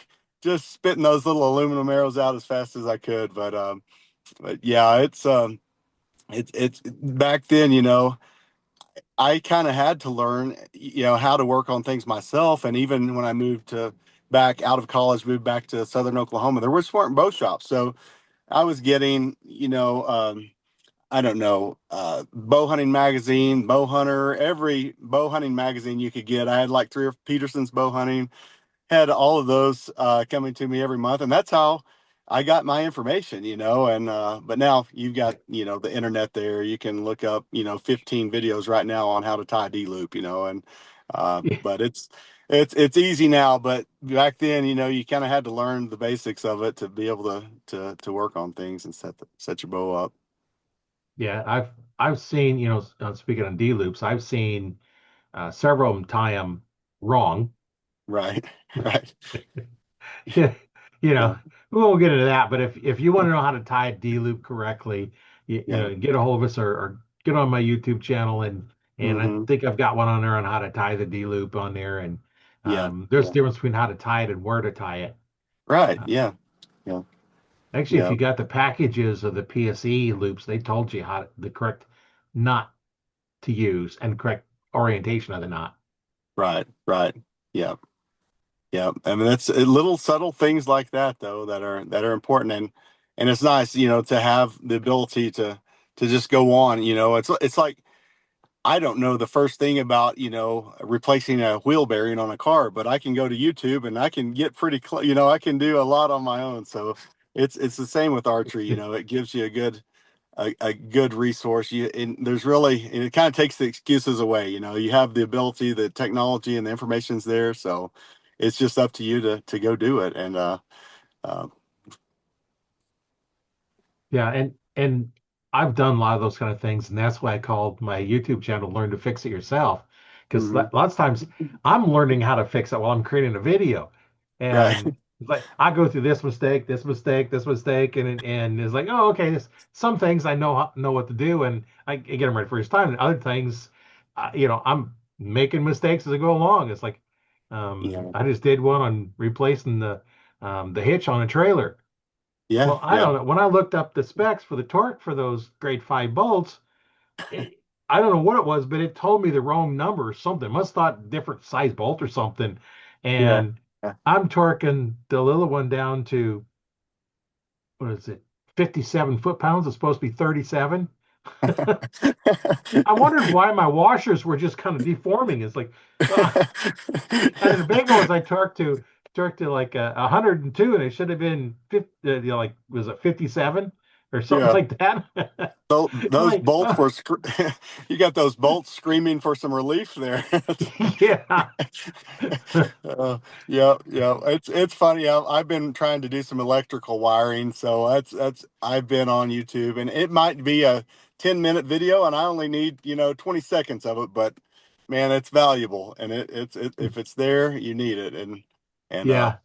just spitting those little aluminum arrows out as fast as I could. But yeah, it's back then. I kind of had to learn, how to work on things myself, and even when I moved to back out of college, moved back to Southern Oklahoma, there weren't bow shops, so I was getting, I don't know, bow hunting magazine, bow hunter, every bow hunting magazine you could get. I had like three of Peterson's bow hunting, had all of those coming to me every month. And that's how I got my information, and, but now you've got, the internet there. You can look up, 15 videos right now on how to tie a D loop, and, but it's easy now, but back then, you kind of had to learn the basics of it to be able to work on things and set your bow up. Yeah, I've seen, speaking of D loops, I've seen several of them tie them wrong. Right. Right. Yeah, Yeah. we won't get into that, but if you want to know how to tie a D loop correctly, Yeah. get a hold of us or get on my YouTube channel and I Hmm. think I've got one on there on how to tie the D loop on there, and Yeah. there's a Yeah. difference between how to tie it and where to tie it. Right. Uh, Yeah. Yeah. Actually, if Yeah. you got the packages of the PSE loops, they told you the correct knot to use and correct orientation of the knot. Right. Right. Yeah. Yeah. I mean, that's little subtle things like that though that are important, and it's nice, to have the ability to just go on. It's like I don't know the first thing about, replacing a wheel bearing on a car, but I can go to YouTube and I can get pretty close. I can do a lot on my own. So it's the same with archery. It gives you a good resource. And there's really, and it kind of takes the excuses away. You have the ability, the technology, and the information's there. So it's just up to you to go do it. And uh, Yeah, and I've done a lot of those kind of things, and that's why I called my YouTube channel "Learn to Fix It Yourself," because mhm. lots of times I'm learning how to fix it while I'm creating a video, Right. and it's like I go through this mistake, this mistake, this mistake, and it's like, oh, okay, some things I know what to do, and I get them right first time, and other things, I'm making mistakes as I go along. It's like, Yeah. I just did one on replacing the hitch on a trailer. Yeah, Well, I yeah, don't know. When I looked up the specs for the torque for those grade 5 bolts, it, I don't know what it was, but it told me the wrong number or something. Must thought different size bolt or something. yeah. And I'm torquing the little one down to, what is it, 57 foot-pounds. It's supposed to be 37. I wondered why my washers were just kind of deforming. It's like, well, and then the big ones I torqued to like 102, and it should have been 50, like was it 57 or something Yeah. like that. I'm Those like, bolts were you got those bolts screaming for some relief there. yeah. Yeah, yeah. It's funny. I've been trying to do some electrical wiring, so that's I've been on YouTube, and it might be a 10-minute video, and I only need 20 seconds of it, but man, it's valuable, and if it's there, you need it, and Yeah.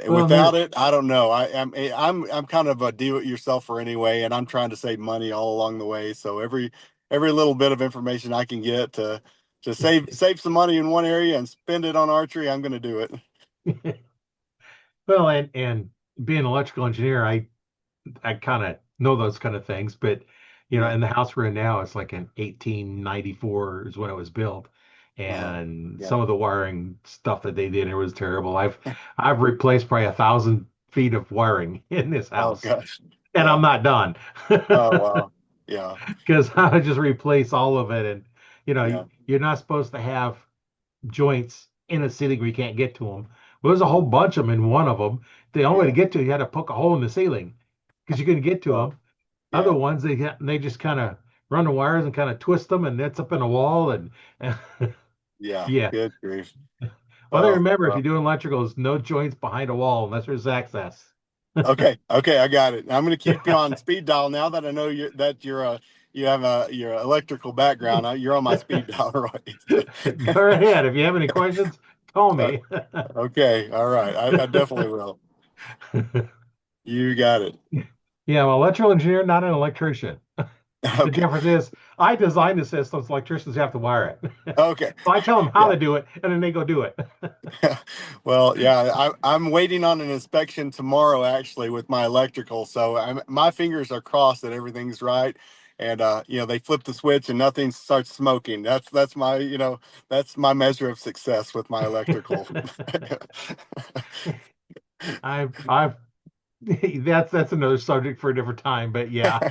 Well, without there, it, I don't know. I'm kind of a do-it-yourselfer anyway, and I'm trying to save money all along the way. So every little bit of information I can get to save some money in one area and spend it on archery, I'm going to do it. well, and being an electrical engineer, I kind of know those kind of things, but Yeah, in the house we're in now, it's like an 1894 is when it was built, uh-huh. and Yeah. some of the wiring stuff that they did, it was terrible. I've replaced probably 1,000 feet of wiring in this Oh house, gosh. and I'm Yeah. not done Oh wow. Yeah. because I just replace all of it, and Yeah. you're not supposed to have joints in a ceiling where you can't get to them. Well, there's a whole Uh-huh. bunch of them in one of them. The only way to Yeah. get to it, you had to poke a hole in the ceiling because you couldn't get to Well. them. Other Yeah. ones, they just kind of run the wires and kind of twist them, and that's up in a wall. And Yeah. yeah. Good grief. Well, they Oh. remember if you're doing electricals, no joints behind a wall unless there's access. Okay, okay, I got it. I'm going to keep you on speed dial now that I know you have your electrical background. You're on my speed dial, right? Go ahead. If you have any questions, call Uh, me. okay, all right. I definitely will. You got it. Yeah, I'm an electrical engineer, not an electrician. The Okay, difference is I design the systems, electricians have to wire it. okay, So I tell them how yeah. to do it, and then they go do it. Well, yeah, I'm waiting on an inspection tomorrow actually with my electrical. So my fingers are crossed that everything's right. And they flip the switch and nothing starts smoking. That's my, that's my measure of success with my electrical. I've that's another subject for a different time, but yeah,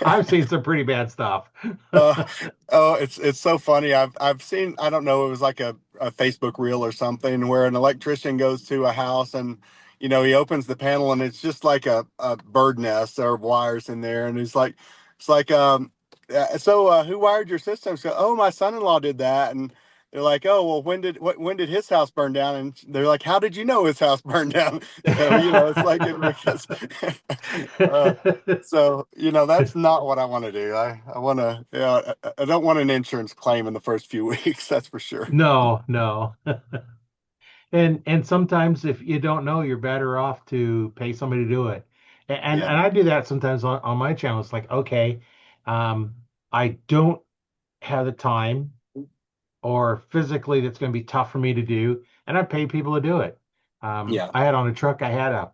I've seen some pretty bad stuff. Uh, oh, it's so funny. I've seen, I don't know, it was like a Facebook reel or something where an electrician goes to a house and he opens the panel and it's just like a bird nest or wires in there and it's like who wired your system? So oh, my son-in-law did that. And they're like, oh well, when did his house burn down? And they're like, how did you know his house burned down? So it's like because so, that's not what I want to do. I want to, I don't want an insurance claim in the first few weeks. That's for sure. No, no. And sometimes if you don't know, you're better off to pay somebody to do it. And Yeah. I do that sometimes on my channel. It's like, okay, um, I don't have the time or physically that's going to be tough for me to do, and I pay people to do it. Yeah. I had on a truck, I had a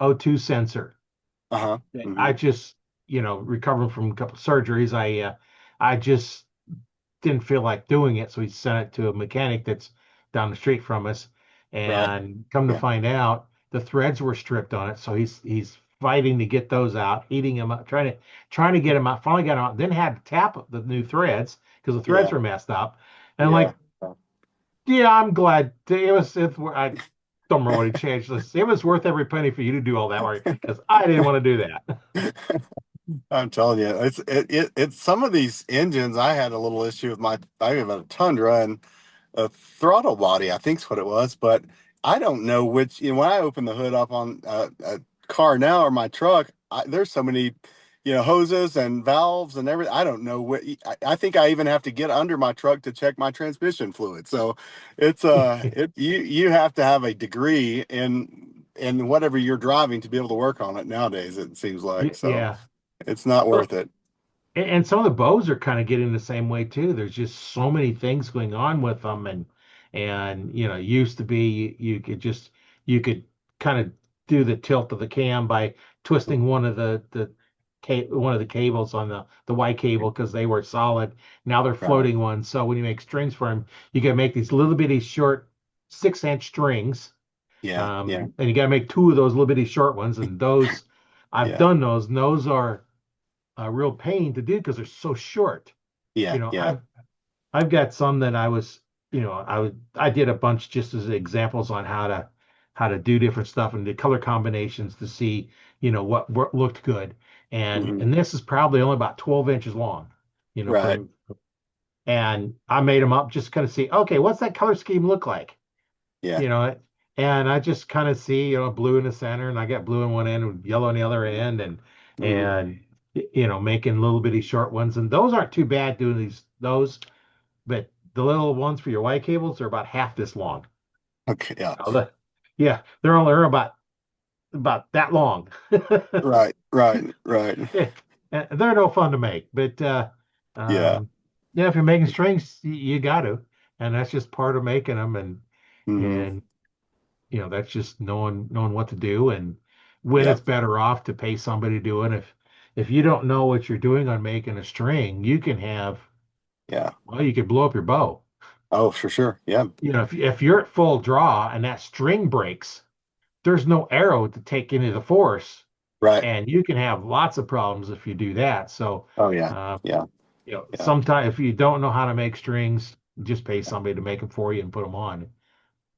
O2 sensor. Uh-huh. Hmm. I just, recovering from a couple surgeries, I just didn't feel like doing it, so he sent it to a mechanic that's down the street from us. Right. And come to Yeah. find out, the threads were stripped on it, so he's fighting to get those out, heating them up, trying to get them out. Finally got them out, then had to tap the new threads because the threads Yeah. were messed up. And I'm Yeah. like, yeah, I'm glad I don't remember what he changed this. It was worth every penny for you to do all that work because I didn't want to do that. I'm telling you, it's some of these engines. I had a little issue with I have a Tundra and a throttle body, I think's what it was, but I don't know which. When I open the hood up on a car now or my truck, there's so many, hoses and valves and everything. I don't know what. I think I even have to get under my truck to check my transmission fluid. So it's you have to have a degree in whatever you're driving to be able to work on it nowadays. It seems like so Yeah. it's not worth Well, it. and some of the bows are kind of getting the same way too. There's just so many things going on with them, and used to be you could kind of do the tilt of the cam by twisting one of the cables on the Y cable because they were solid. Now they're Right. floating ones. So when you make strings for them, you got to make these little bitty short 6-inch strings. Yeah. Yeah. And you got to make two of those little bitty short ones. And those, I've Yeah. done those. And those are a real pain to do because they're so short. Yeah. You know, Yeah. I've got some that I did a bunch just as examples on how to do different stuff and the color combinations to see, what looked good. Hmm. And this is probably only about 12 inches long, Right. and I made them up just kind of see, okay, what's that color scheme look like? Yeah. You know, and I just kind of see, blue in the center and I got blue in one end and yellow in the other end Hmm. and making little bitty short ones. And those aren't too bad doing those, but the little ones for your Y cables are about half this long. Okay. Yeah. Yeah, they're about that long. Right. Right. Right. Yeah, and they're no fun to make, but Yeah. um, yeah, if you're making strings, you got to, and that's just part of making them, Hmm. and that's just knowing what to do and when it's Yep. better off to pay somebody to do it. If you don't know what you're doing on making a string, you can have Yeah. well, you could blow up your bow. Oh, for sure. Yeah. If you're at full draw and that string breaks, there's no arrow to take any of the force, Right. and you can have lots of problems if you do that. So, Oh, yeah. uh, Yeah. Yeah. sometimes if you don't know how to make strings, just pay somebody to make them for you and put them on.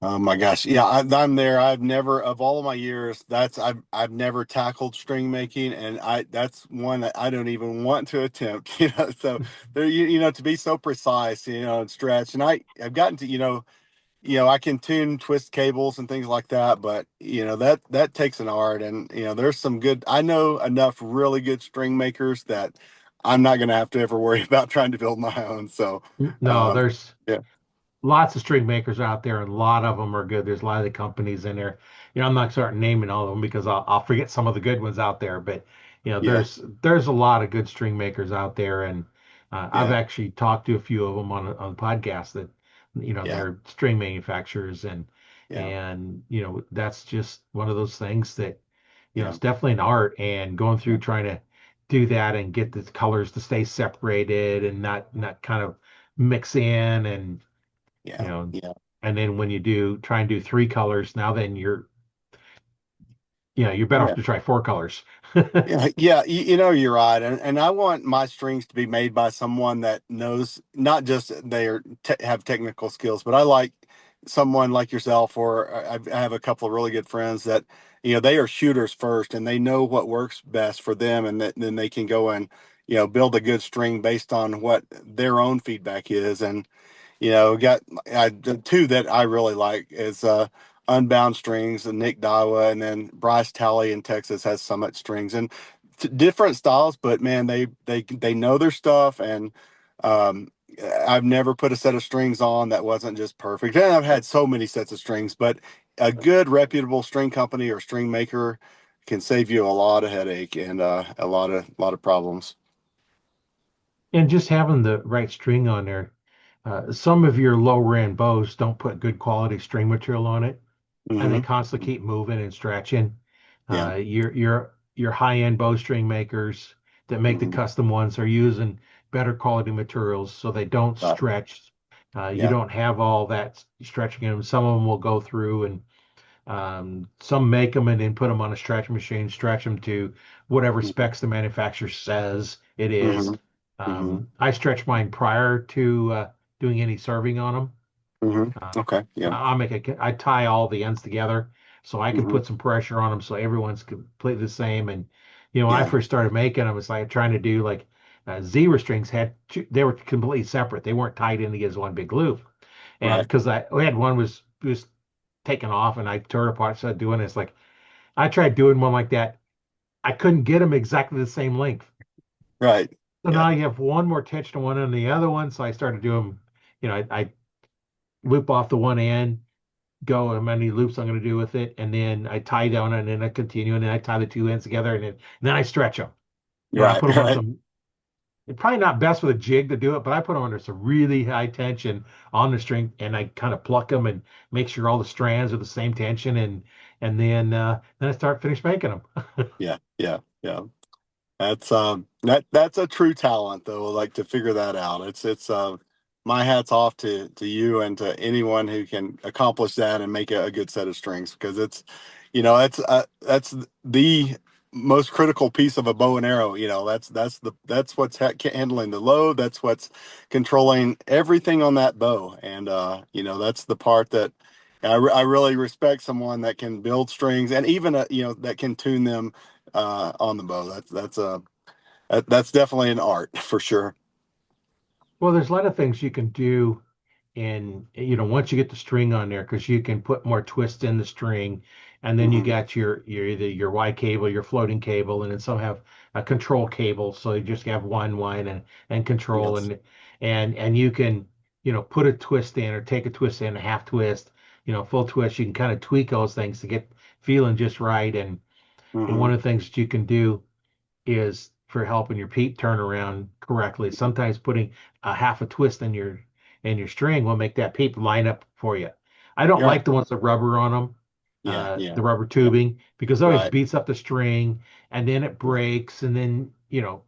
Oh my gosh. Yeah, I'm there. I've never, of all of my years, I've never tackled string making, and that's one that I don't even want to attempt. So there, to be so precise, and stretch, and I've gotten to, I can tune twist cables and things like that, but that takes an art, and there's some good. I know enough really good string makers that I'm not going to have to ever worry about trying to build my own. So, No, um, there's yeah, lots of string makers out there, and a lot of them are good. There's a lot of the companies in there. I'm not starting naming all of them because I'll forget some of the good ones out there. But yeah, there's a lot of good string makers out there, and I've yeah, actually talked to a few of them on the podcast that yeah, they're string manufacturers, yeah, and that's just one of those things that yeah, it's definitely an art, and going yeah, through trying to do that and get the colors to stay separated and not kind of mix in and you yeah, know, yeah. and then when you try and do three colors, now then you're better off Yeah. to try four colors. Yeah, yeah, you're right, and I want my strings to be made by someone that knows not just they are have technical skills, but I like someone like yourself, or I have a couple of really good friends that they are shooters first, and they know what works best for them, and then they can go and build a good string based on what their own feedback is, and got the two that I really like is Unbound Strings and Nick Daiwa, and then Bryce Talley in Texas has Summit Strings, and different styles, but man, they know their stuff, and um, I've never put a set of strings on that wasn't just perfect. And I've had so many sets of strings, but a good reputable string company or string maker can save you a lot of headache and a lot of problems. And just having the right string on there. Some of your lower end bows don't put good quality string material on it, and they Hmm. constantly keep moving and stretching. Yeah. Your high end bowstring makers that make the Hmm. custom ones are using better quality materials so they don't Right. stretch. You Yeah. don't have all that stretching in them. Some of them will go through and some make them and then put them on a stretch machine, stretch them to whatever Hmm. specs the manufacturer says it is. Hmm. Hmm. I stretch mine prior to doing any serving on them. Hmm. Uh, Okay. Yeah. I tie all the ends together so I can Hmm. put some pressure on them so everyone's completely the same. And when I Yeah. first started making them, it's like trying to do like zebra strings they were completely separate. They weren't tied in together as one big loop. And Right. because we had one was taken off and I tore it apart, started doing it. It's like I tried doing one like that. I couldn't get them exactly the same length. Right. So Yeah. now you have one more tension on one and the other one. So I started doing, I loop off the one end, go how many loops I'm going to do with it, and then I tie down and then I continue, and then I tie the two ends together, and then I stretch them. I Right. put them on Right. some. It's probably not best with a jig to do it, but I put them under some really high tension on the string, and I kind of pluck them and make sure all the strands are the same tension, and then I start finish making them. Yeah, yeah, yeah. That's a true talent though, like to figure that out. It's my hat's off to you and to anyone who can accomplish that and make a good set of strings because it's that's the most critical piece of a bow and arrow. That's what's handling the load, that's what's controlling everything on that bow. And that's the part that I really respect someone that can build strings and even that can tune them on the bow. That's definitely an art for sure. Well, there's a lot of things you can do once you get the string on there, because you can put more twist in the string, and then you Hmm. got your either your Y cable, your floating cable, and then some have a control cable, so you just have one and control, Yes. and you can put a twist in or take a twist in, a half twist, full twist. You can kind of tweak those things to get feeling just right, and Hmm. one of the things that you can do is for helping your peep turn around correctly. Sometimes putting a half a twist in your string will make that peep line up for you. I don't Yeah. like the ones with rubber on them, Yeah. Yeah. the rubber Yeah. tubing, because it always Right. beats up the string, and then it Yeah. breaks, and then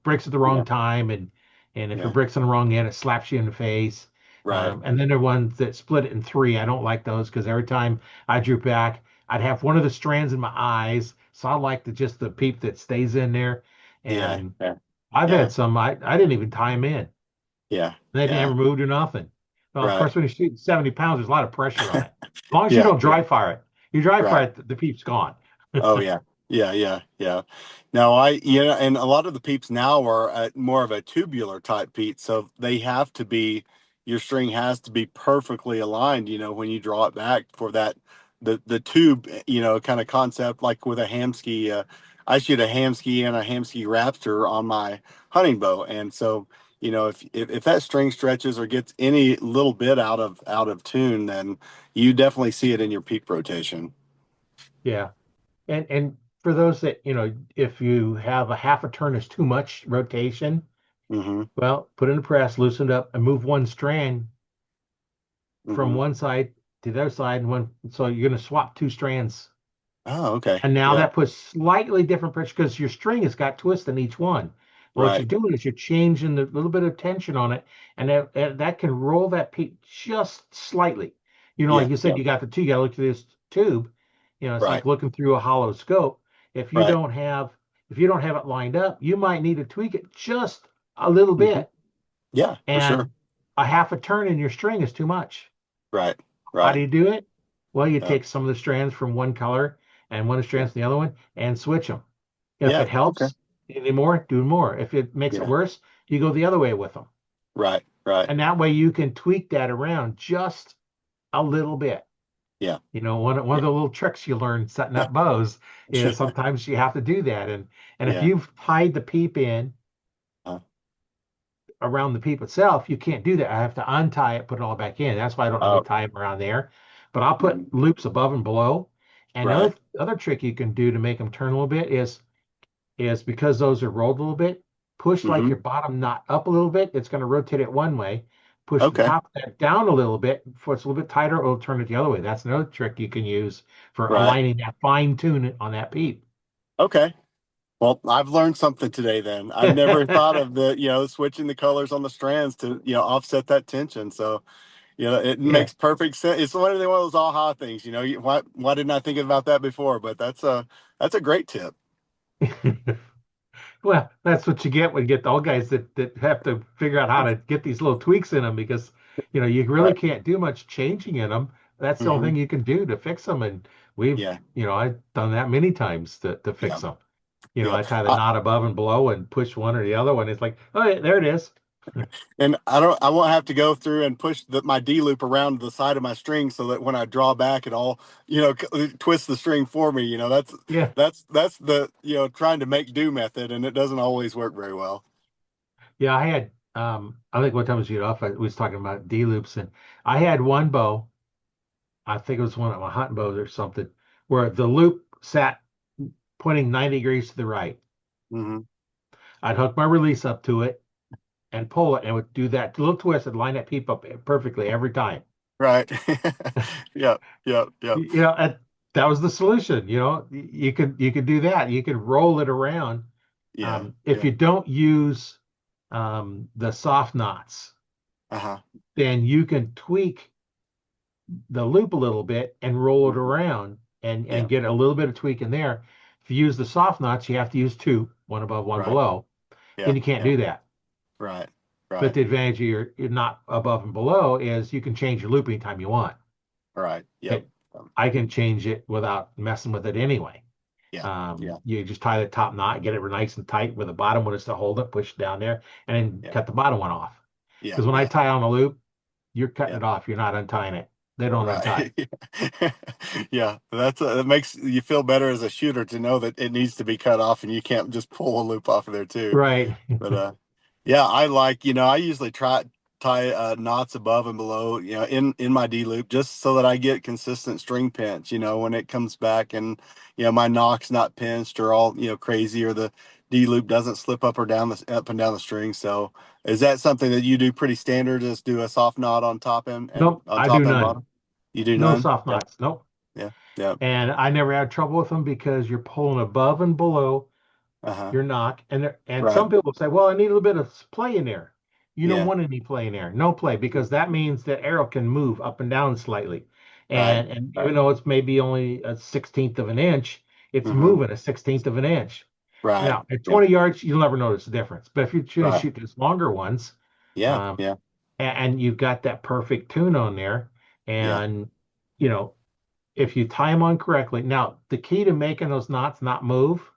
breaks at the wrong Yeah. time, and if it Yeah. breaks on the wrong end, it slaps you in the face. Right. And then there are ones that split it in three. I don't like those because every time I drew back, I'd have one of the strands in my eyes. So I like just the peep that stays in there. Yeah. And Yeah. I've Yeah. had some, I didn't even tie them in. Yeah. They Yeah. never moved or nothing. Well, of Right. course, when you shoot 70 pounds, there's a lot of pressure on it. As long as you Yeah. don't Yeah. dry fire it. You dry Right. fire it, the peep's gone. Oh yeah, yeah, yeah, yeah. Now and a lot of the peeps now are more of a tubular type peat, so they have to be your string has to be perfectly aligned. When you draw it back for that the tube, kind of concept like with a Hamskea. I shoot a Hamskea and a Hamskea Raptor on my hunting bow, and so if that string stretches or gets any little bit out of tune, then you definitely see it in your peak rotation. Yeah. And for those that, if you have a half a turn is too much rotation, Mm-hmm. well, put in the press, loosen it up, and move one strand from Mm-hmm. one side to the other side. So you're going to swap two strands. Oh, okay. And now Yeah. that puts slightly different pressure because your string has got twist in each one. Well, what you're Right. doing is you're changing the little bit of tension on it, and that can roll that peak just slightly. Like Yeah. you said, Yeah. you got the two, you got to look through this tube. It's like Right. looking through a hollow scope. If you Right. don't have if you don't have it lined up, you might need to tweak it just a little Hmm. bit, Yeah, for sure. and a half a turn in your string is too much. Right. How do Right. you do it? Well, you Yeah. take some of the strands from one color and one of the Yeah. strands from the other one and switch them. If Yeah. it Okay. helps anymore, do more. If it makes it Yeah. worse, you go the other way with them. Right. Right. And that way you can tweak that around just a little bit. Yeah. One of Yeah. the little tricks you learn setting up bows is sometimes you have to do that. And if Yeah. you've tied the peep in Uh, around the peep itself, you can't do that. I have to untie it, put it all back in. That's why I don't normally oh. tie them around there. But I'll put Mhm. loops above and below. And the Right. other trick you can do to make them turn a little bit is because those are rolled a little bit, push like Hmm. your bottom knot up a little bit. It's going to rotate it one way. Push the Okay. top of that down a little bit. Before it's a little bit tighter, it'll turn it the other way. That's another trick you can use for Right. aligning that fine tune on that peep. Okay. Well, I've learned something today then. I've never thought of switching the colors on the strands to, offset that tension. So, it Yeah. makes perfect sense. It's one of those aha things, why didn't I think about that before? But that's a great tip. Well, that's what you get when you get all guys that have to figure out how to get these little tweaks in them because you really Right. can't do much changing in them. That's the only Hmm. thing you can do to fix them. And Yeah. I've done that many times to Yeah. fix them. Yeah. I tie the knot above and below and push one or the other one. It's like, oh, yeah, there it is. And I won't have to go through and push my D loop around the side of my string so that when I draw back, it all, twist the string for me. Yeah, That's the, trying to make do method, and it doesn't always work very well. yeah. I think one time was off. I was talking about D loops, and I had one bow. I think it was one of my hunting bows or something, where the loop sat pointing 90 degrees to the right. Hmm. I'd hook my release up to it and pull it, and it would do that little twist and line that peep up perfectly every time. Right. Yeah. Yeah. Yeah. You know, that was the solution. You could do that. You could roll it around. Yeah. If Yeah. you don't use the soft knots, Uh-huh. then you can tweak the loop a little bit and roll it Hmm. around and Yeah. get a little bit of tweak in there. If you use the soft knots, you have to use two, one above, one Right. below. Then Yeah. you can't Yeah. do that. Right. But Right. the advantage of your not above and below is you can change your loop anytime you want. Right. Yep. It, Um, I can change it without messing with it anyway. yeah. Yeah. You just tie the top knot, get it nice and tight where the bottom one is to hold it, push it down there, and then Yeah. cut the bottom one off. Yeah. Because when I Yeah. tie on a loop, you're cutting Yeah. it off. You're not untying it. They don't untie. Right. Yeah. That makes you feel better as a shooter to know that it needs to be cut off and you can't just pull a loop off of there too. Right. But yeah, I like, I usually try tie knots above and below, in my D loop just so that I get consistent string pinch, when it comes back and my knock's not pinched or all, crazy, or the D loop doesn't slip up and down the string. So is that something that you do pretty standard? Just do a soft knot on top and Nope, on I do top and none. bottom? You do No none? soft Yeah. knots. Nope. Yeah. Yeah. And I never had trouble with them because you're pulling above and below Uh-huh. your knock. And Right. some people say, well, I need a little bit of play in there. You don't Yeah. want any play in there. No play, because that means that arrow can move up and down slightly. Right. And Right. even though it's maybe only a 16th of an inch, it's Mm-hmm. moving a 16th of an inch. Right. Now, at Yeah. 20 yards, you'll never notice the difference. But if you're going to Right. shoot these longer ones, Yeah. um, Yeah. and you've got that perfect tune on there, Yeah. and you know, if you tie them on correctly. Now, the key to making those knots not move,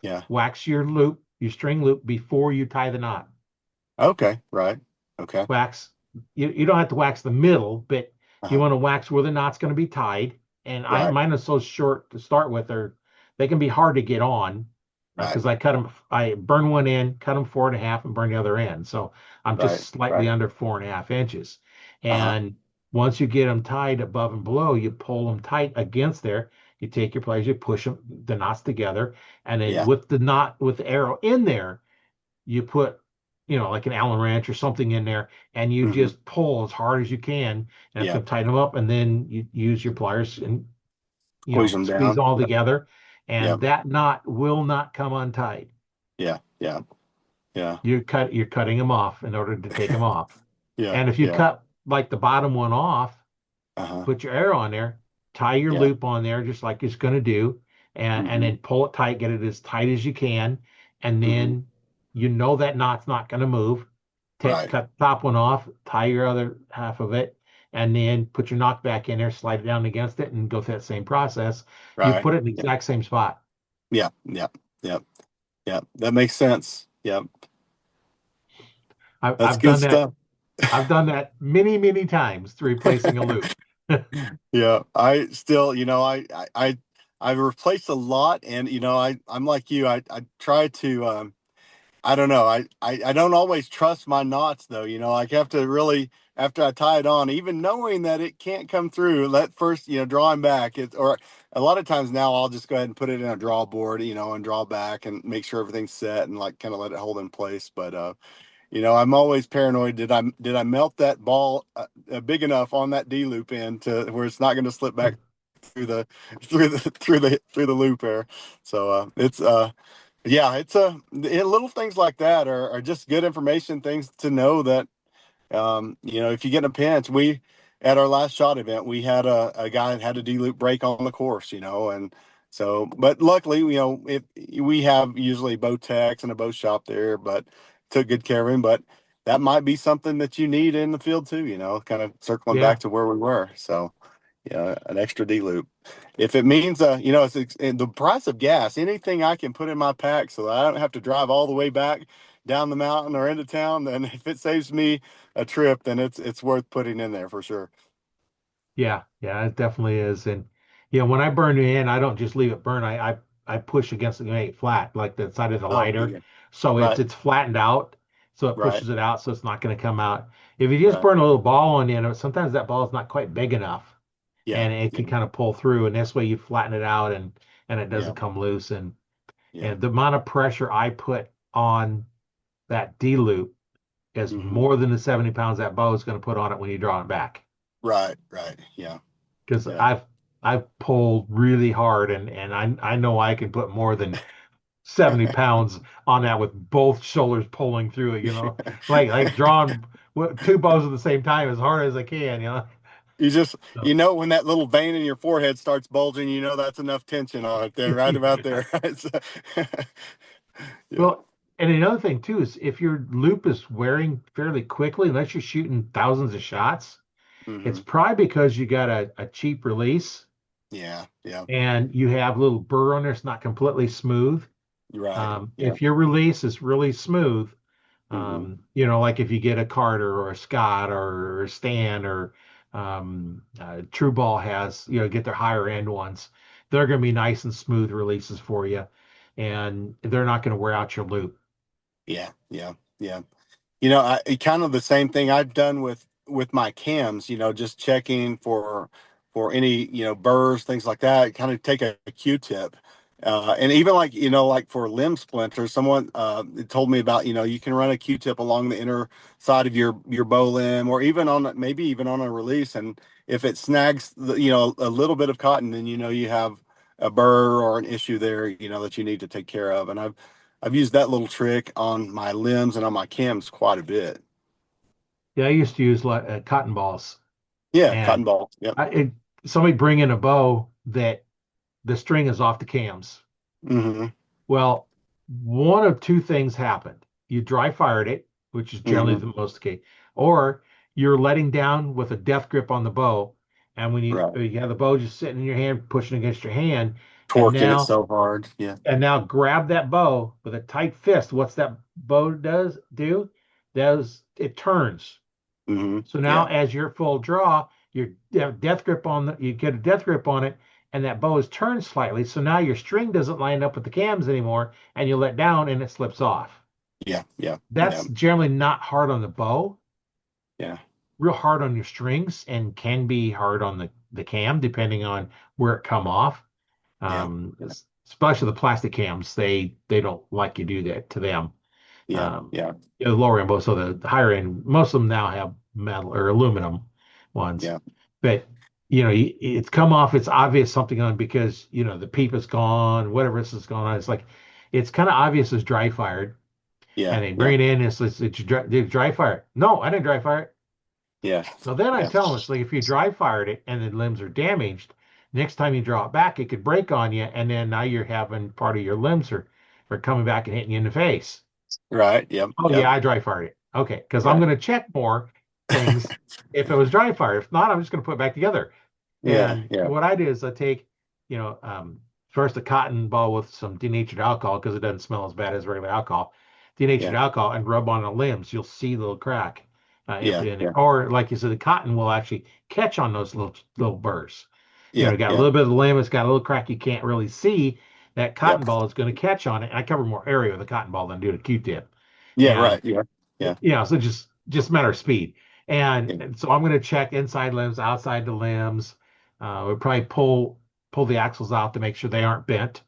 Yeah. wax your loop, your string loop before you tie the knot. Okay. Right. Okay. Wax, you don't have to wax the middle, but you Uh-huh. want to wax where the knot's going to be tied. And Right. mine are so short to start with, they can be hard to get on Right. because I cut them, I burn one end, cut them 4.5, and burn the other end. So I'm just Right. slightly Right. under 4.5 inches. Uh-huh. And once you get them tied above and below, you pull them tight against there. You take your pliers, you push them, the knots together, and then Yeah. with the knot with the arrow in there, you put, like an Allen wrench or something in there, and you Hmm. just pull as hard as you can, and it's Yeah. going to tighten them up. And then you use your pliers and Squeeze them squeeze down. all Yep. together, and Yep. that knot will not come untied. Yeah. Yeah. Yeah. You're cutting them off in order to take them off. Yeah. And if you Yeah. cut like the bottom one off, Uh-huh. put your arrow on there, tie your Yeah. loop on there just like it's going to do, and Hmm. then pull it tight, get it as tight as you can, and Hmm. then that knot's not going to move. Right. Cut the top one off, tie your other half of it, and then put your knot back in there, slide it down against it, and go through that same process. You Right. put it in the Yeah. exact same spot. Yeah. Yeah. Yeah. Yeah. That makes sense. Yep. That's I've good done that. stuff. I've done that many, many times to replacing a loop. Yeah. I still, I've replaced a lot, and I'm like you. I try to I don't know. I don't always trust my knots though. I have to really, after I tie it on, even knowing that it can't come through, let first, drawing back it, or a lot of times now I'll just go ahead and put it in a draw board, and draw back and make sure everything's set and like kind of let it hold in place. But I'm always paranoid. Did I melt that ball big enough on that D loop end to where it's not going to slip back through the through the loop there. So it's yeah, it's little things like that are just good information, things to know that if you get in a pinch. We at our last shot event, we had a guy that had a D loop break on the course, and so, but luckily, we have usually bow techs and a bow shop there, but took good care of him. But that might be something that you need in the field too, kind of circling back Yeah, to where we were. So, an extra D loop. If it means, it's the price of gas, anything I can put in my pack so that I don't have to drive all the way back down the mountain or into town, then if it saves me a trip, then it's worth putting in there for sure. yeah, it definitely is. And when I burn the end, I don't just leave it burn. I push against it and make it flat, like the side of the Oh, lighter, yeah. so it's Right, it's flattened out, so it right, pushes it out, so it's not going to come out. If you just right. burn a little ball on the end, sometimes that ball is not quite big enough, Yeah, and it yeah, can kind of pull through. And this way, you flatten it out, and it yeah, doesn't come loose. And yeah. and the amount of pressure I put on that D loop is Hmm. more than the 70 pounds that bow is going to put on it when you draw it back. Right, right. Yeah, Because yeah. I've pulled really hard, and I know I can put more than 70 pounds on that with both shoulders pulling through it, like drawing two bows at the same time as hard as I can. You just, So, when that little vein in your forehead starts bulging, that's enough tension on it then, right about there. Right? Yeah. well, and another thing too is if your loop is wearing fairly quickly, unless you're shooting thousands of shots, it's Hmm. probably because you got a cheap release Yeah. Yeah. and you have a little burr on there. It's not completely smooth. Right. Yeah. If your release is really smooth, Hmm. like if you get a Carter or a Scott or a Stan or True Ball has, get their higher end ones, they're going to be nice and smooth releases for you, and they're not going to wear out your loop. Yeah. Yeah. Yeah. Kind of the same thing I've done with my cams, just checking for any, burrs, things like that. Kind of take a Q-tip. And even like, like for limb splinters, someone told me about, you can run a Q-tip along the inner side of your bow limb, or even maybe even on a release. And if it snags, a little bit of cotton, then, you have a burr or an issue there, that you need to take care of. And I've used that little trick on my limbs and on my cams quite a bit. Yeah, I used to use like cotton balls, Yeah, cotton and ball. Yep. I, it, somebody bring in a bow that the string is off the cams. Mm-hmm. Well, one of two things happened. You dry fired it, which is generally Mm-hmm. the most case, or you're letting down with a death grip on the bow. And when you Right. you have the bow just sitting in your hand, pushing against your hand, and Torquing it now so hard. Yeah. and now grab that bow with a tight fist. What's that bow does do? Does it turns. Mm-hmm. So now, Yeah. as your full draw, you have death grip on you get a death grip on it, and that bow is turned slightly. So now your string doesn't line up with the cams anymore, and you let down and it slips off. Yeah. Yeah. Yeah. That's generally not hard on the bow, Yeah. real hard on your strings, and can be hard on the cam depending on where it come off. Yeah. Yeah. Especially the plastic cams, they don't like you do that to them. Yeah. Um, Yeah. the lower end, both so the higher end, most of them now have metal or aluminum ones, Yeah. but it's come off. It's obvious something on because the peep is gone, whatever this is going on. It's like it's kind of obvious it's dry fired, Yeah. and they Yeah. bring it in. It's dry fired. No, I didn't dry fire it. Yeah. So then I Yeah. tell them it's like if you dry fired it and the limbs are damaged, next time you draw it back, it could break on you, and then now you're having part of your limbs are coming back and hitting you in the face. Right. Yep. Oh Yep. yeah, I dry fired it. Okay, because I'm Right. going to check more things if it was dry fire. If not, I'm just going to put it back together. Yeah. And Yeah. what I do is I take, you know, um, first a cotton ball with some denatured alcohol because it doesn't smell as bad as regular alcohol. Denatured Yeah. alcohol and rub on the limbs. You'll see the little crack. If Yeah. in it, Yeah. or like you said, the cotton will actually catch on those little burrs. Yeah. Got a Yeah. little bit of the limb, it's got a little crack you can't really see. That cotton Yep. ball is going to catch on it. And I cover more area with a cotton ball than do a Q-tip. Yeah. And Right. Yeah. Yeah. so just a matter of speed. And, Yeah. and so I'm going to check inside limbs, outside the limbs. We'll probably pull the axles out to make sure they aren't bent.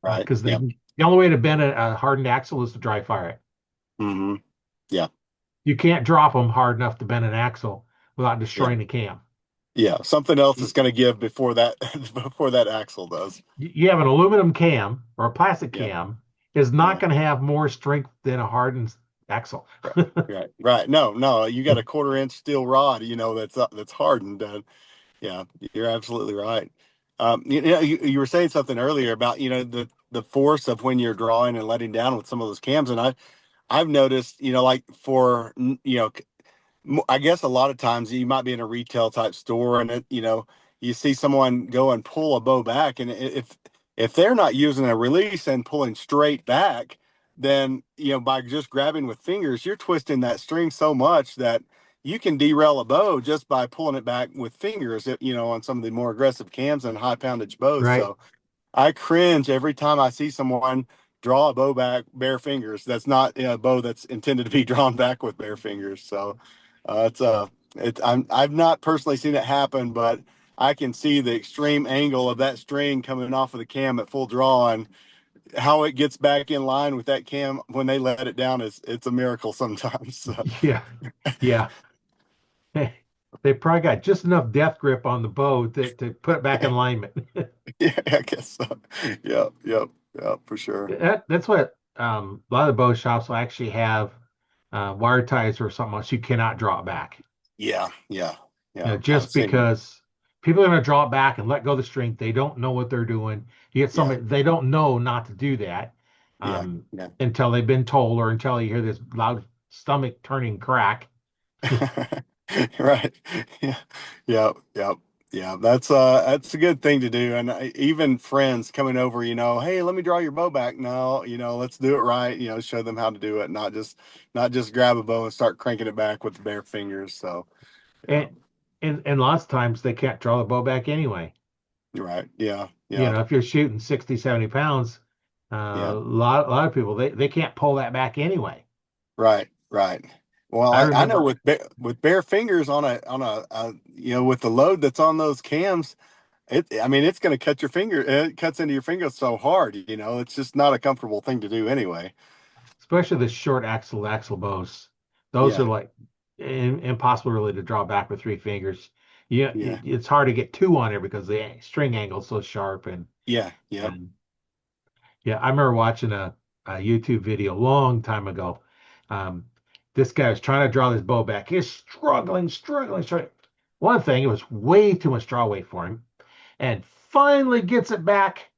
Right. Because Yep. the only way to bend a hardened axle is to dry fire it. Mm-hmm. Yeah. You can't drop them hard enough to bend an axle without Yeah. destroying the cam. Yeah. Something else You, is going to give before that before that axle does. you have an aluminum cam or a plastic Yeah. cam is not Yeah. going to have more strength than a hardened axle. Right. Right. Right. No, no, you got a quarter-inch steel rod, that's hardened. Yeah, you're absolutely right. You were saying something earlier about, the force of when you're drawing and letting down with some of those cams. And I've noticed, like I guess a lot of times you might be in a retail type store and you see someone go and pull a bow back, and if they're not using a release and pulling straight back, then by just grabbing with fingers, you're twisting that string so much that you can derail a bow just by pulling it back with fingers, on some of the more aggressive cams and high poundage bows. Right. So I cringe every time I see someone draw a bow back bare fingers. That's not a bow that's intended to be drawn back with bare fingers. So I've not personally seen it happen, but I can see the extreme angle of that string coming off of the cam at full draw, and how it gets back in line with that cam when they let it down it's a miracle sometimes. So, Yeah. Yeah. They probably got just enough death grip on the bow to put it back in alignment. Yeah, I guess so. Yep, yep, yep, for sure. That's what a lot of the bow shops will actually have wire ties or something else. You cannot draw it back. Yeah, yeah, You yeah. know, I've just seen. because people are going to draw it back and let go of the string. They don't know what they're doing. You get Yeah, somebody, they don't know not to do that yeah, um, yeah. until they've been told or until you hear this loud stomach turning crack. Right. Yeah. Yeah. Yeah. Yeah. That's a good thing to do. And even friends coming over, hey, let me draw your bow back. No, let's do it right. Show them how to do it, not just grab a bow and start cranking it back with the bare fingers. So, yeah. And, and lots of times they can't draw the bow back anyway. Right. Yeah. You Yeah. know, if you're shooting 60, 70 pounds, Yeah. a lot of people, they can't pull that back anyway. Right. Right. Well, I I know remember, with bare fingers with the load that's on those cams, I mean, it's going to cut your finger. It cuts into your finger so hard. It's just not a comfortable thing to do anyway. especially the short axle bows, those are Yeah, like impossible really to draw back with three fingers. Yeah, yeah, it's hard to get two on there because the string angle is so sharp. yeah, yep. And yeah, I remember watching a YouTube video a long time ago. Um, this guy was trying to draw this bow back. He's struggling. One thing, it was way too much draw weight for him, and finally gets it back,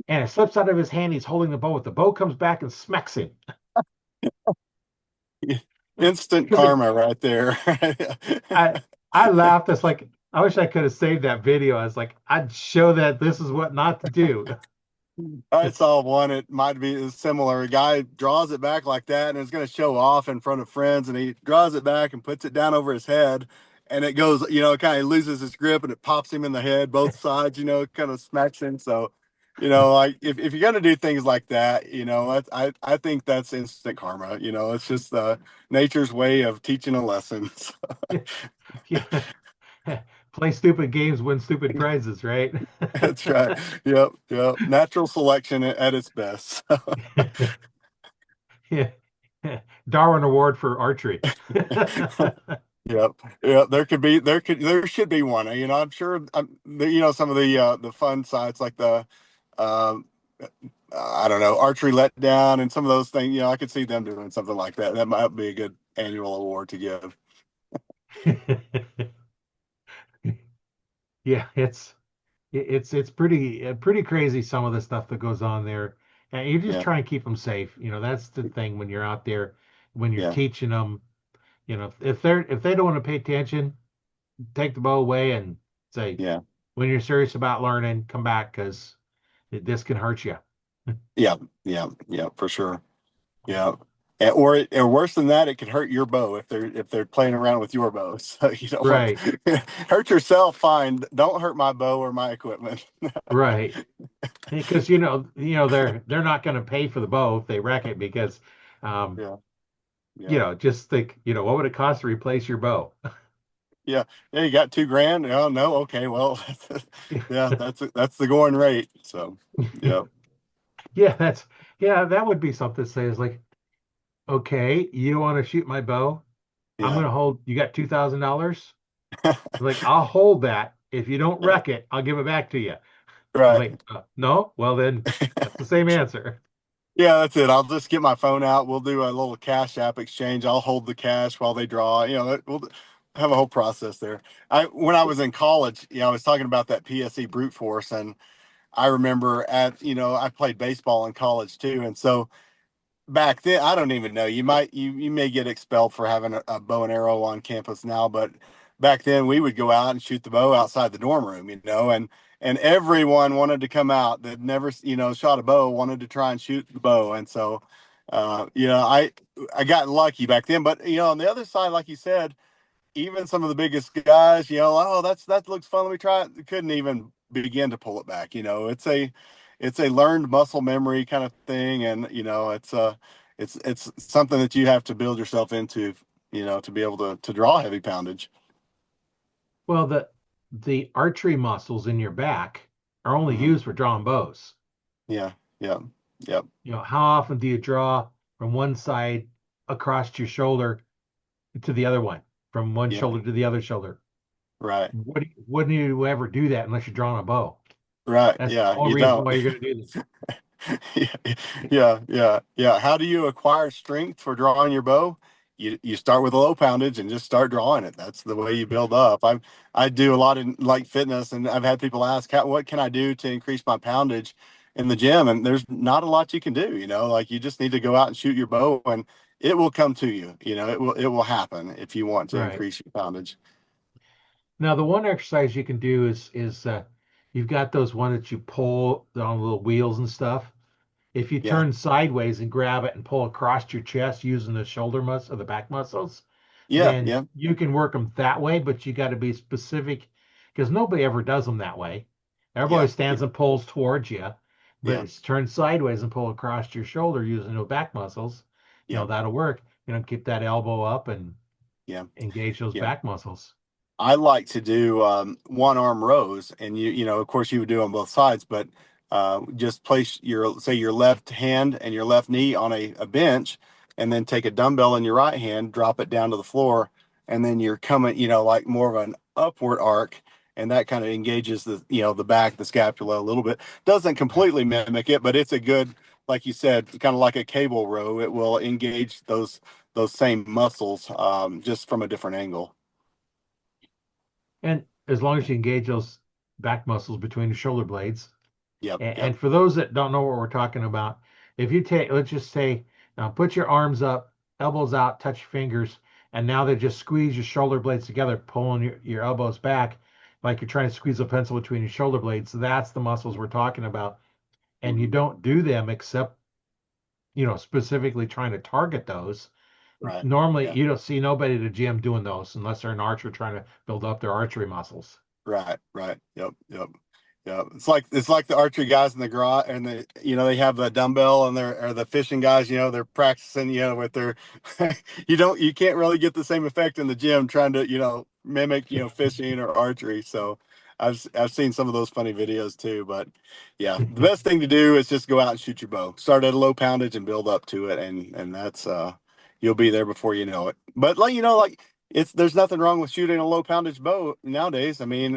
and it slips out of his hand. He's holding the bow, but the bow comes back and smacks him. Instant Because karma right there. I I laughed. It's like I wish I could have saved that video. I was like, I'd show that this is what not to do. I saw one. It might be similar. A guy draws it back like that, and is going to show off in front of friends, and he draws it back and puts it down over his head, and it goes, kind of loses its grip, and it pops him in the head, both sides, kind of smacks him. So, like if you're going to do things like that, I think that's instant karma. It's just nature's way of teaching a lesson. Yeah. Play stupid games, win stupid prizes, right? That's right. Yep. Yep. Natural selection at its best. Yeah. Darwin Award for archery. Yep. Yeah, there should be one. I'm sure. Some of the fun sites like the, um, I don't know, archery letdown and some of those things. I could see them doing something like that. That might be a good annual award to give. Yeah, it's pretty crazy some of the stuff that goes on there, and you just Yeah. try and keep them safe. That's the thing when you're out there, when you're Yeah. teaching them. If they don't want to pay attention, take the bow away and say, Yeah. when you're serious about learning, come back because this can hurt you. Yeah. Yeah. Yeah. For sure. Yeah. Or worse than that, it could hurt your bow if they're playing around with your bow. So you don't want Right, to hurt yourself. Fine. Don't hurt my bow or my equipment. right. Because they're not going to pay for the bow if they wreck it because, um, Yeah. Yeah. just think, what would it cost to replace your bow? Yeah. Yeah. You got 2 grand. Oh no. Okay. Well, yeah, that's the going rate. So, yeah. Yeah, that would be something to say is like, okay, you want to shoot my bow? I'm Yeah. gonna hold. You got $2,000? Like, I'll hold that. If you don't Yeah. wreck it, I'll give it back to you. I'm Right. like, no. Well, then that's the same answer. Yeah, that's it. I'll just get my phone out. We'll do a little cash app exchange. I'll hold the cash while they draw. We'll have a whole process there. When I was in college, I was talking about that PSE brute force, and I remember I played baseball in college too, and so back then, I don't even know. You may get expelled for having a bow and arrow on campus now, but back then we would go out and shoot the bow outside the dorm room, and everyone wanted to come out that never shot a bow, wanted to try and shoot the bow. And so I got lucky back then. But on the other side, like you said, even some of the biggest guys, oh, that looks fun, let me try it, couldn't even begin to pull it back. It's a learned muscle memory kind of thing, and it's something that you have to build yourself into, to be able to draw heavy poundage. Well, the archery muscles in your back are only Hmm. used for drawing bows. Yeah, yeah, yep, How often do you draw from one side across your shoulder to the other one, from one yeah, shoulder to the other shoulder? right, Wouldn't you ever do that unless you're drawing a bow? right. That's the Yeah, only you reason don't. why you're going to do this. Yeah, yeah. How do you acquire strength for drawing your bow? You start with a low poundage and just start drawing it. That's the way you build up. I do a lot in like fitness, and I've had people ask, what can I do to increase my poundage in the gym? And there's not a lot you can do. Like you just need to go out and shoot your bow, and it will come to you. It will happen if you want to Right. increase your poundage. Now, the one exercise you can do is you've got those one that you pull on little wheels and stuff. If you Yeah, turn sideways and grab it and pull across your chest using the shoulder muscle or the back muscles, yeah, then yeah, you can work them that way, but you got to be specific because nobody ever does them that way. Everybody yeah, stands yeah, and pulls towards you, but yeah, it's turn sideways and pull across your shoulder using the back muscles. yeah, That'll work. Keep that elbow up and yeah, engage those yeah. back muscles. I like to do one arm rows, and of course, you would do on both sides, but just place say your left hand and your left knee on a bench, and then take a dumbbell in your right hand, drop it down to the floor, and then you're coming, like more of an upward arc, and that kind of engages the back, the scapula a little bit. Doesn't Right. completely mimic it, but it's a good, like you said, kind of like a cable row. It will engage those same muscles, just from a different angle. And as long as Yeah. you engage those back muscles between the shoulder blades. Yep. Yep. And for those that don't know what we're talking about, if you take, let's just say, now put your arms up, elbows out, touch your fingers, and now they just squeeze your shoulder blades together, pulling your elbows back like you're trying to squeeze a pencil between your shoulder blades. So that's the muscles we're talking about. And you Mhm. don't do them except, specifically trying to target those. Right. Normally, Yeah. you don't see nobody at the gym doing those unless they're an archer trying to build up their archery muscles. Right. Right. Yep. Yep. Yep. It's like the archery guys in the garage, and they have the dumbbell, and they're or the fishing guys. They're practicing. With their you can't really get the same effect in the gym trying to mimic fishing or archery. So I've seen some of those funny videos too. But yeah, the best thing to do is just go out and shoot your bow. Start at a low poundage and build up to it, and that's you'll be there before you know it. But like it's there's nothing wrong with shooting a low poundage bow nowadays. I mean,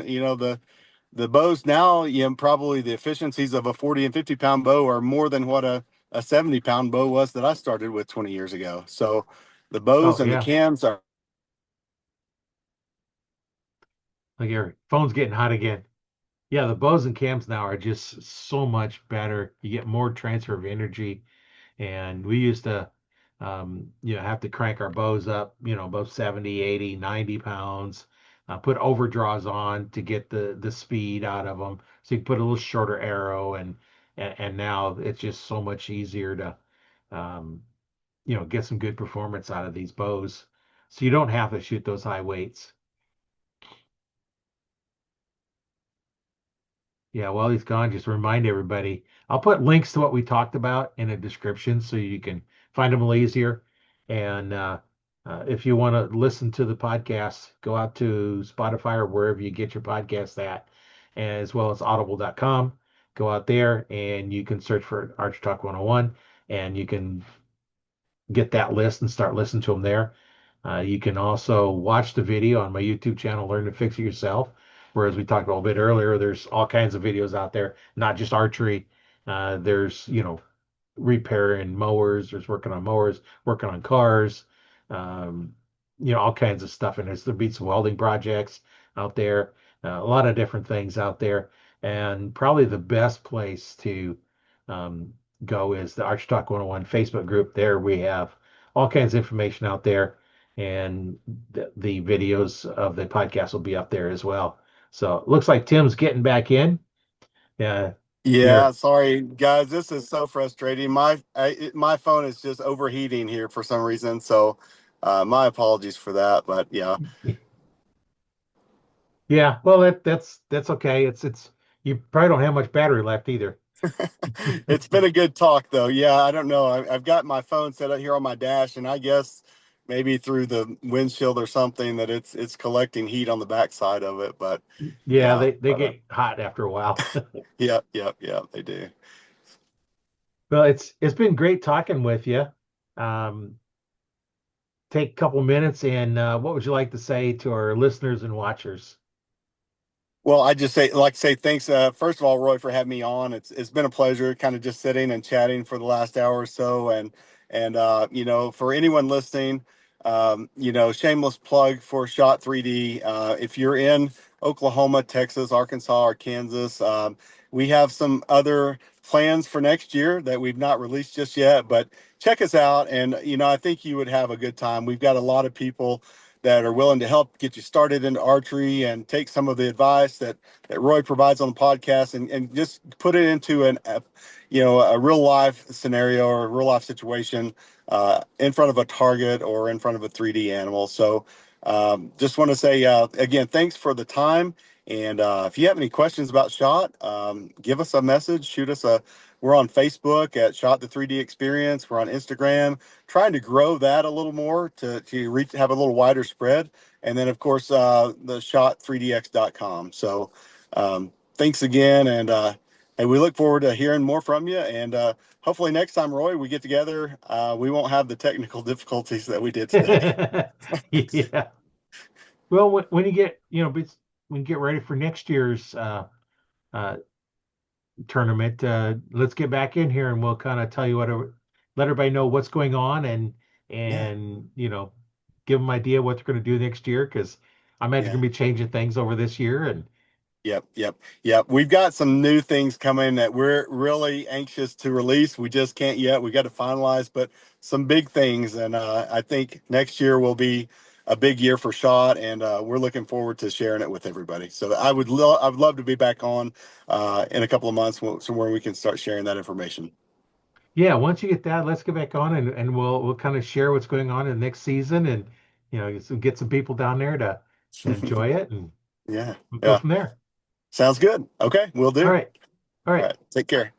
the bows now, probably the efficiencies of a 40 and 50 pound bow are more than what a 70 pound bow was that I started with 20 years ago. So the bows Oh, and the yeah. cams are Like your phone's getting hot again. Yeah, the bows and cams now are just so much better. You get more transfer of energy. And we used to, have to crank our bows up, above 70, 80, 90 pounds, put overdraws on to get the speed out of them. So you can put a little shorter arrow and now it's just so much easier to, um, get some good performance out of these bows. So you don't have to shoot those high weights. Yeah, while he's gone, just remind everybody. I'll put links to what we talked about in a description so you can find them a little easier. And if you want to listen to the podcast, go out to Spotify or wherever you get your podcast at, as well as audible.com. Go out there and you can search for Arch Talk 101 and you can get that list and start listening to them there. You can also watch the video on my YouTube channel, Learn to Fix It Yourself. Whereas we talked a little bit earlier, there's all kinds of videos out there, not just archery. There's, repairing mowers, there's working on mowers, working on cars, um, all kinds of stuff. And there'll be some welding projects out there, a lot of different things out there. And probably the best place to um, go is the Arch Talk 101 Facebook group. There we have all kinds of information out there, and the videos of the podcast will be up there as well. So it looks like Tim's getting back in. Yeah, Yeah, you're sorry guys, this is so frustrating. My phone is just overheating here for some reason. So my apologies for that, but yeah. yeah. Well, that's okay. It's you probably don't have much battery left either. It's been a good talk though. Yeah, I don't know. I've got my phone set up here on my dash, and I guess maybe through the windshield or something that it's collecting heat on the backside of it. But Yeah, yeah, they but get hot after a while. yeah, yeah, yeah, they do. Well, it's been great talking with you. Um, take a couple minutes and what would you like to say to our listeners and watchers? Well, I just say thanks. First of all, Roy, for having me on. It's been a pleasure, kind of just sitting and chatting for the last hour or so. And for anyone listening, shameless plug for Shot 3D. If you're in Oklahoma, Texas, Arkansas, or Kansas, we have some other plans for next year that we've not released just yet. But check us out, and I think you would have a good time. We've got a lot of people that are willing to help get you started into archery and take some of the advice that Roy provides on the podcast and just put it into a real life scenario or a real life situation in front of a target or in front of a 3D animal. So just want to say again, thanks for the time. And if you have any questions about Shot, give us a message, shoot us a. We're on Facebook at Shot the 3D Experience. We're on Instagram, trying to grow that a little more to reach, have a little wider spread. And then, of course, the shot3dx.com. So thanks again. And we look forward to hearing more from you. And hopefully next time, Roy, we get together, we won't have the technical difficulties that we did today. Yeah. Well, when you get, when you get ready for next year's uh, tournament, let's get back in here and we'll kind of tell you let everybody know what's going on Yeah. and give them idea what they're going to do next year because I imagine you're Yeah. going to be changing things over this year and Yep. We've got some new things coming that we're really anxious to release. We just can't yet. We got to finalize, but some big things. And I think next year will be a big year for Shot, and we're looking forward to sharing it with everybody. So I would love to be back on in a couple of months, somewhere we can start sharing that information. yeah, once you get that, let's get back on and we'll kind of share what's going on in the next season and get some people down there to enjoy it and Yeah. we'll go Yeah. from there. Sounds good. Okay, we'll All do. right. All All right. right. Take care.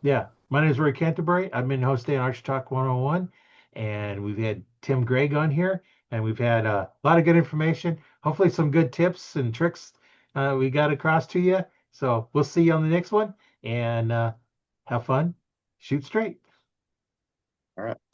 Yeah. My name is Roy Canterbury. I've been hosting Archery Talk 101 and we've had Tim Gregg on here and we've had a lot of good information. Hopefully some good tips and tricks we got across to you. So we'll see you on the next one and have fun. Shoot straight. All right.